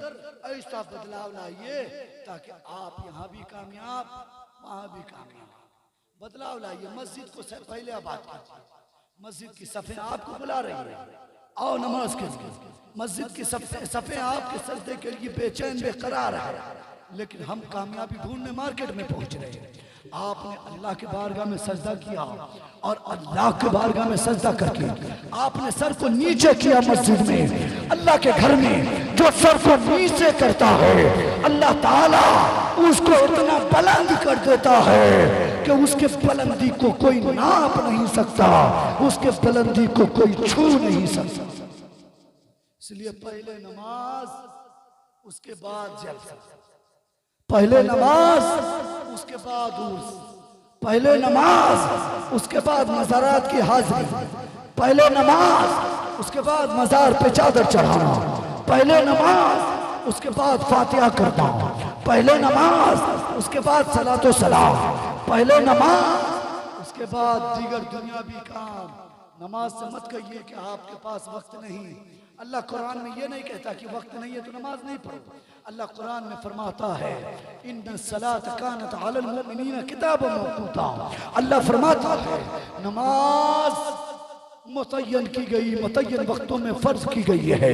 ऐसा बदलाव लाइए ताकि आप यहाँ भी कामयाब वहाँ भी कामयाब। बदलाव लाइए। मस्जिद को पहले आबाद कीजिए, मस्जिद की सफ़े आपको बुला रही है, आओ नमाज के लिए। मस्जिद की सफ़े आपके सजदे के लिए बेचैन बेकरार है, लेकिन हम कामयाबी ढूंढने मार्केट में पहुंच रहे हैं। आपने अल्लाह के बारगाह में सजदा किया और अल्लाह के बारगाह में सजदा करके आपने सर को नीचे किया। मस्जिद में, अल्लाह के घर में जो सर को नीचे करता है, अल्लाह ताला उसको इतना बुलंद कर देता है कि उसके बुलंदी को कोई नाप नहीं सकता, उसके बुलंदी को कोई छू नहीं सकता। इसलिए पहले नमाज, उसके बाद जलसा, पहले नमाज उसके बाद उर्स, पहले नमाज उसके बाद मज़ारात की हाजिरी, पहले नमाज उसके बाद मज़ार पे चादर चढ़ाना, पहले नमाज उसके बाद फातिहा करना, पहले नमाज उसके बाद सलातो सलाम, पहले नमाज उसके बाद दीगर दुनियावी काम। नमाज से मत कहिए कि आपके पास वक्त नहीं। अल्लाह कुरान में ये नहीं कहता कि वक्त नहीं है तो नमाज नहीं पढ़ो। अल्लाह कुरान में फरमाता है इन्ना सलात कानत अलल मुमिनीना किताबन मौक़ूता। अल्लाह फरमाता है नमाज मुतय्यन की गई, मुतय्यन वक्तों में फर्ज की गई है।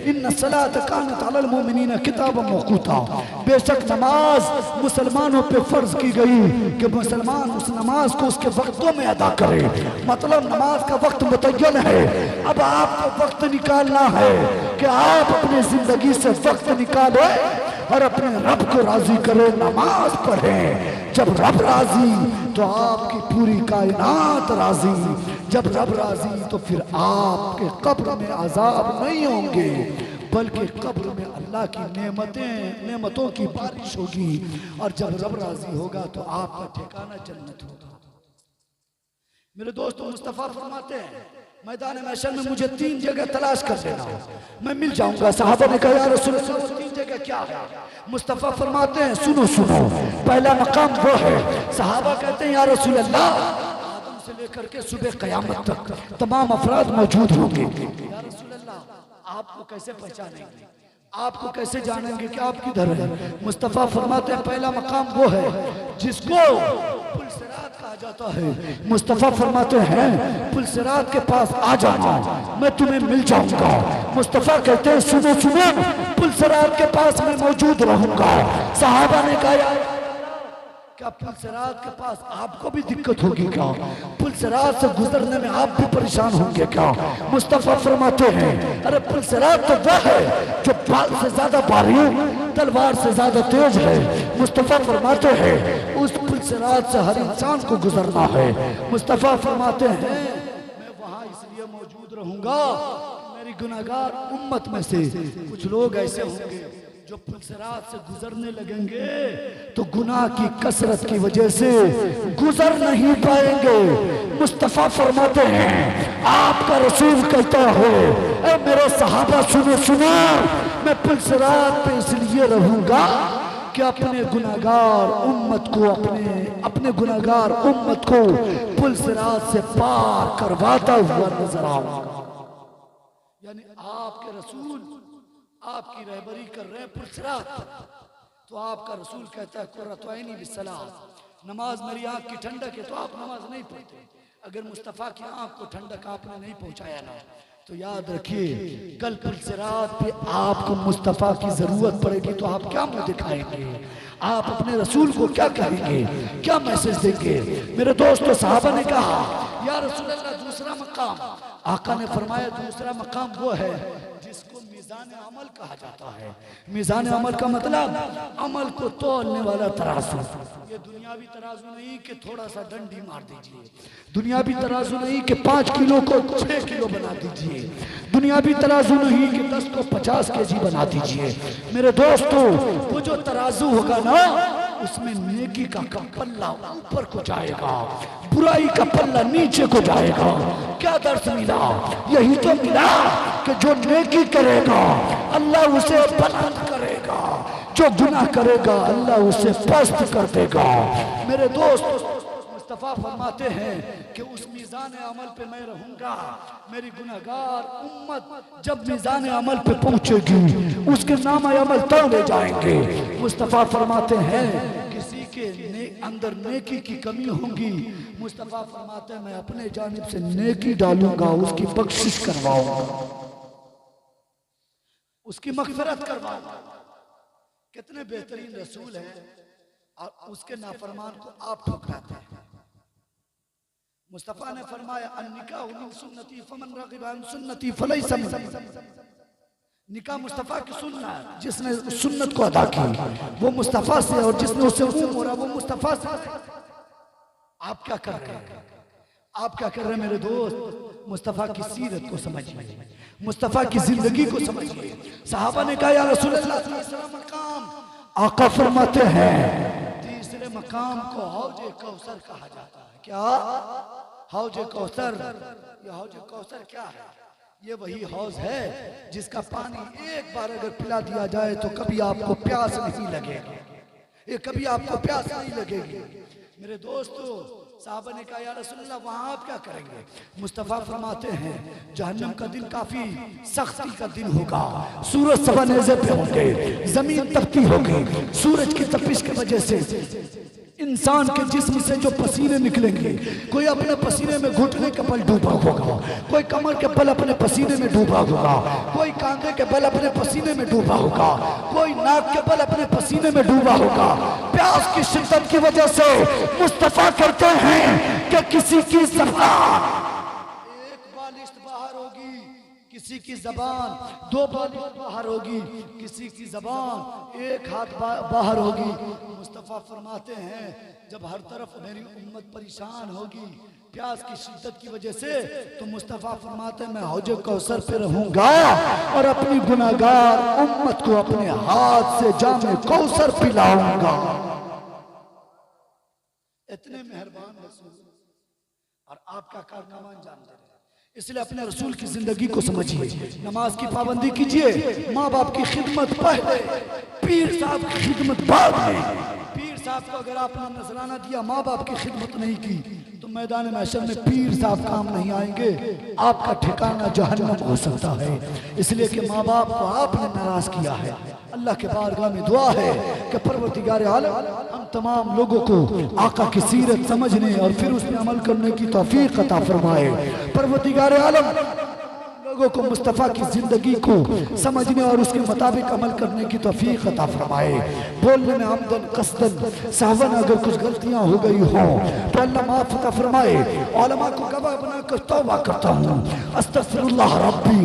इन्ना सलात कानत अलल मुमिनीना किताबन मौक़ूता। बेशक नमाज मुसलमानों पे फर्ज की गई कि मुसलमान उस नमाज को उसके वक्तों में अदा करे। मतलब नमाज का वक्त मुतय्यन है। अब आपको वक्त निकालना है कि आप अपनी जिंदगी से वक्त निकाले और अपने रब को राजी करे, नमाज पढ़े। जब रब राजी तो आपकी पूरी कायनात राजी, जब रब राजी तो फिर आपके कब्र में अजाब नहीं होंगे, बल्कि कब्र में अल्लाह की नेमतों की बारिश होगी। और जब रब राजी होगा तो आपका ठिकाना जन्नत होगा। मेरे दोस्तों, मुस्तफ़ा फरमाते हैं मैदान महशर में मुझे 3 जगह तलाश कर लेना, मैं मिल जाऊंगा। साहबा ने कहा या रसूल अल्लाह वो 3 जगह क्या है? मुस्तफ़ा फरमाते हैं सुनो सुनो, पहला मकाम वो है। साहबा कहते हैं या रसूल अल्लाह आदम से लेकर के सुबह क़यामत तक तमाम अफराद मौजूद होंगे। या रसूल अल्लाह आपको कैसे पहचानेंगे, आपको कैसे जानेंगे कि आप किधर हैं? मुस्तफ़ा फरमाते हैं पहला मकाम वो है जिसको पुल सिरात कहा जाता है। मुस्तफ़ा फरमाते हैं पुल सिरात के पास आ जाना, मैं तुम्हें मिल जाऊंगा। मुस्तफ़ा कहते हैं सुनो सुनो, पुल सिरात के पास मैं मौजूद रहूंगा। सहाबा ने कहा क्या पुल सिरात के पास आपको भी दिक्कत होगी क्या? पुल सिरात से गुजरने में आप भी परेशान होंगे क्या? मुस्तफ़ा फरमाते हैं अरे पुल सिरात तो वह है जो बाल से ज्यादा बारीक तलवार से ज्यादा तेज है। मुस्तफ़ा फरमाते हैं उस पुल सिरात से हर इंसान को गुजरना है। मुस्तफ़ा फरमाते हैं मैं वहां इसलिए मौजूद रहूंगा, मेरी गुनाहगार उम्मत में से कुछ लोग ऐसे होंगे जो पुल सिरात से गुजरने लगेंगे तो गुनाह की कसरत की वजह से गुजर नहीं पाएंगे। मुस्तफ़ा फरमाते हैं आपका रसूल कहता है ऐ मेरे सहाबा सुनो सुनो, मैं पुल सिरात पे इसलिए रहूंगा कि अपने गुनाहगार उम्मत को अपने गुनाहगार उम्मत को पुल सिरात से पार करवाता हुआ नजर आऊंगा। यानी आपके रसूल आपकी रहबरी कर रहे हैं पुल सिरात, तो आपका रसूल कहता है कुर्रतु ऐनी बिस्सलाह, नमाज मेरी आंख की ठंडक है, तो आप नमाज नहीं पढ़ते। अगर मुस्तफ़ा की आंख को ठंडक आपने नहीं पहुंचाया ना, तो याद रखिए कल पुल सिरात पे आपको मुस्तफ़ा की जरूरत पड़ेगी तो आप क्या मुंह दिखाएंगे, आप अपने रसूल को क्या कहेंगे, क्या मैसेज देंगे। मेरे दोस्तों सहाबा ने कहा या रसूल अल्लाह दूसरा मकाम, आका ने फरमाया दूसरा मकाम वो है जिसको मीज़ान अमल कहा जाता है। मीज़ान अमल का मतलब अमल को तौलने वाला तराजू। ये दुनियावी तराजू नहीं कि थोड़ा सा डंडी मार दीजिए, दुनियावी तराजू नहीं कि 5 किलो को 6 किलो बना दीजिए, दुनियावी तराजू नहीं कि 10 को 50 केजी बना दीजिए। मेरे दोस्तों वो जो तराजू होगा ना उसमें नेकी का पल्ला ऊपर को जाएगा, बुराई का पल्ला नीचे को जाएगा। क्या दर्श मिला? यही तो मिला कि जो नेकी करेगा अल्लाह उसे बुलंद करेगा, जो गुनाह करेगा अल्लाह उसे पस्त कर देगा। मेरे दोस्त मुस्तफ़ा फरमाते हैं कि उस मीज़ान अमल पे मैं रहूंगा, मेरी गुनाहगार उम्मत जब मीज़ान अमल पे पहुंचेगी उसके नाम अमल तोड़े जाएंगे। मुस्तफ़ा फरमाते हैं किसी के अंदर नेकी की कमी होगी, मुस्तफ़ा फरमाते हैं मैं अपने जानिब से नेकी डालूंगा, उसकी बख्शिश करवाऊंगा, उसकी मग़फ़िरत करवाऊंगा। कितने बेहतरीन रसूल हैं और उसके नाफरमान को आप ठुकराते हैं। मुस्तफ़ा ने फरमाया अन्निकाहु मिन सुन्नती फमन रग़िबा अन सुन्नती फलैसा मिन्नी। निकाह मुस्तफ़ा की सुन्नत है, जिसने सुन्नत को अदा की वो मुस्तफ़ा से, और जिसने उससे मुंह मोड़ा वो मुस्तफ़ा से। आप क्या कर रहे हैं? आप क्या कर रहे हैं मेरे दोस्त? मुस्तफ़ा की सीरत को समझिए, मुस्तफ़ा की जिंदगी को समझिए। सहाबा ने कहा या रसूल अल्लाह तीसरा मकाम, आका फरमाते हैं तीसरे मकाम को हौज कौसर कहा जाता है। क्या हौज कौसर? ये हौज कौसर क्या है? ये वही हौज है जिसका पानी एक बार अगर पिला दिया जाए तो कभी आपको प्यास नहीं लगेगी, ये कभी आपको प्यास नहीं लगेगी। मेरे दोस्तों साहबा ने कहा या रसूलल्लाह वहां आप क्या करेंगे? मुस्तफ़ा फरमाते हैं जहन्नम का दिन काफी सख्ती का दिन होगा, सूरज सवा नेज़े पे होंगे, जमीन तपती होगी, सूरज की तपिश की वजह से इंसान के जिस्म से जो पसीने निकलेंगे, कोई अपने पसीने में घुटने के बल डूबा होगा, कोई कमर के बल अपने पसीने में डूबा होगा, कोई कांधे के बल अपने पसीने में डूबा होगा, कोई नाक के बल अपने पसीने में डूबा होगा। प्यास की शिद्दत की वजह से मुस्तफ़ा कहते हैं कि किसी की ज़बान एक बालिश्त बाहर होगी, किसी की ज़बान 2 बालिश्त बाहर होगी, किसी की ज़बान 1 हाथ बाहर होगी। मुस्तफ़ा फरमाते हैं जब हर तरफ मेरी उम्मत परेशान होगी प्यास की शिद्दत की वजह से, तो मुस्तफ़ा फरमाते हैं मैं हौज कौसर पे रहूंगा और अपनी गुनाहगार उम्मत को अपने हाथ से जामे कौसर पिलाऊंगा। इतने मेहरबान रसूल और आपका कारनामा जानते हैं, इसलिए अपने रसूल की जिंदगी को समझिए। नमाज की पाबंदी कीजिए, माँ बाप की खिदमत पहले, पीर साहब की खिदमत बाद में। पीर साहब को अगर आपने नजराना दिया, माँ बाप की खिदमत नहीं की, तो मैदान महशर में पीर साहब काम नहीं आएंगे, आपका ठिकाना जहन्नम हो सकता है। इसलिए कि माँ बाप को आपने नाराज किया है। अल्लाह के बारगाह में दुआ है कि परवरदिगार आलम हम तमाम लोगों को आका की सीरत समझने और फिर उस पर अमल करने की तौफीक अता फरमाए। परवरदिगार आलम लोगों को मुस्तफ़ा की जिंदगी को समझने और उसके मुताबिक अमल करने की तौफीक अता फरमाए। बोलने में आमदन कसदन सहवन अगर कुछ गलतियां हो गई हो तो अल्लाह माफ अता फरमाए। उलमा को गवाह बनाकर तौबा करता हूँ, अस्तगफिरुल्लाह रब्बी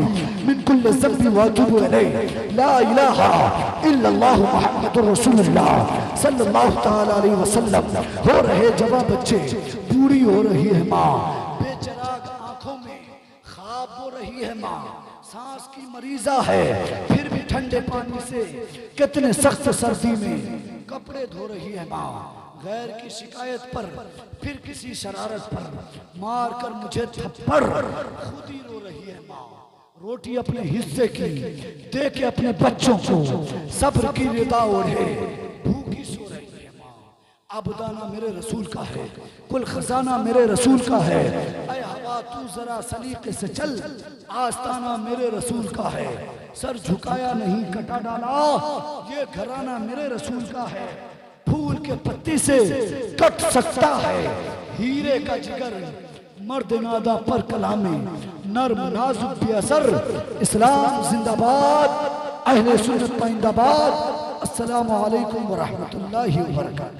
मिन कुल्लि ज़ंबि व अतूबु इलैहि, ला इलाहा इल्लल्लाह मुहम्मदुर रसूलुल्लाह सल्लल्लाहु तआला अलैहि वसल्लम। हो रहे जवां बच्चे, बूढ़ी हो रही है माँ, बेचराग आंखों में ख्वाब हो रही है माँ, सांस की मरीजा है, फिर भी ठंडे पानी से कितने सख्त सर्दी में कपड़े धो रही है माँ। गैर की शिकायत पर फिर किसी शरारत पर मार कर मुझे थप्पड़ खुद ही रो रही है माँ। रोटी अपने हिस्से की दे के अपने बच्चों को सब्र की रिदा ओढ़े भूखी सो रही है माँ। अब दाना मेरे रसूल का है, कुल खजाना मेरे रसूल का है। ऐ हवा तू जरा सलीके से चल, आस्ताना मेरे रसूल का है। सर झुकाया नहीं कटा डाला, ये घराना मेरे रसूल का है। फूल के पत्ती से कट सकता है हीरे का जिगर, मर्द नादा पर कलामे नर्म नाजुक बेअसर। इस्लाम जिंदाबाद, अहले सुन्नत पाइंदाबाद। अस्सलामु अलैकुम व रहमतुल्लाहि व बरकातहू।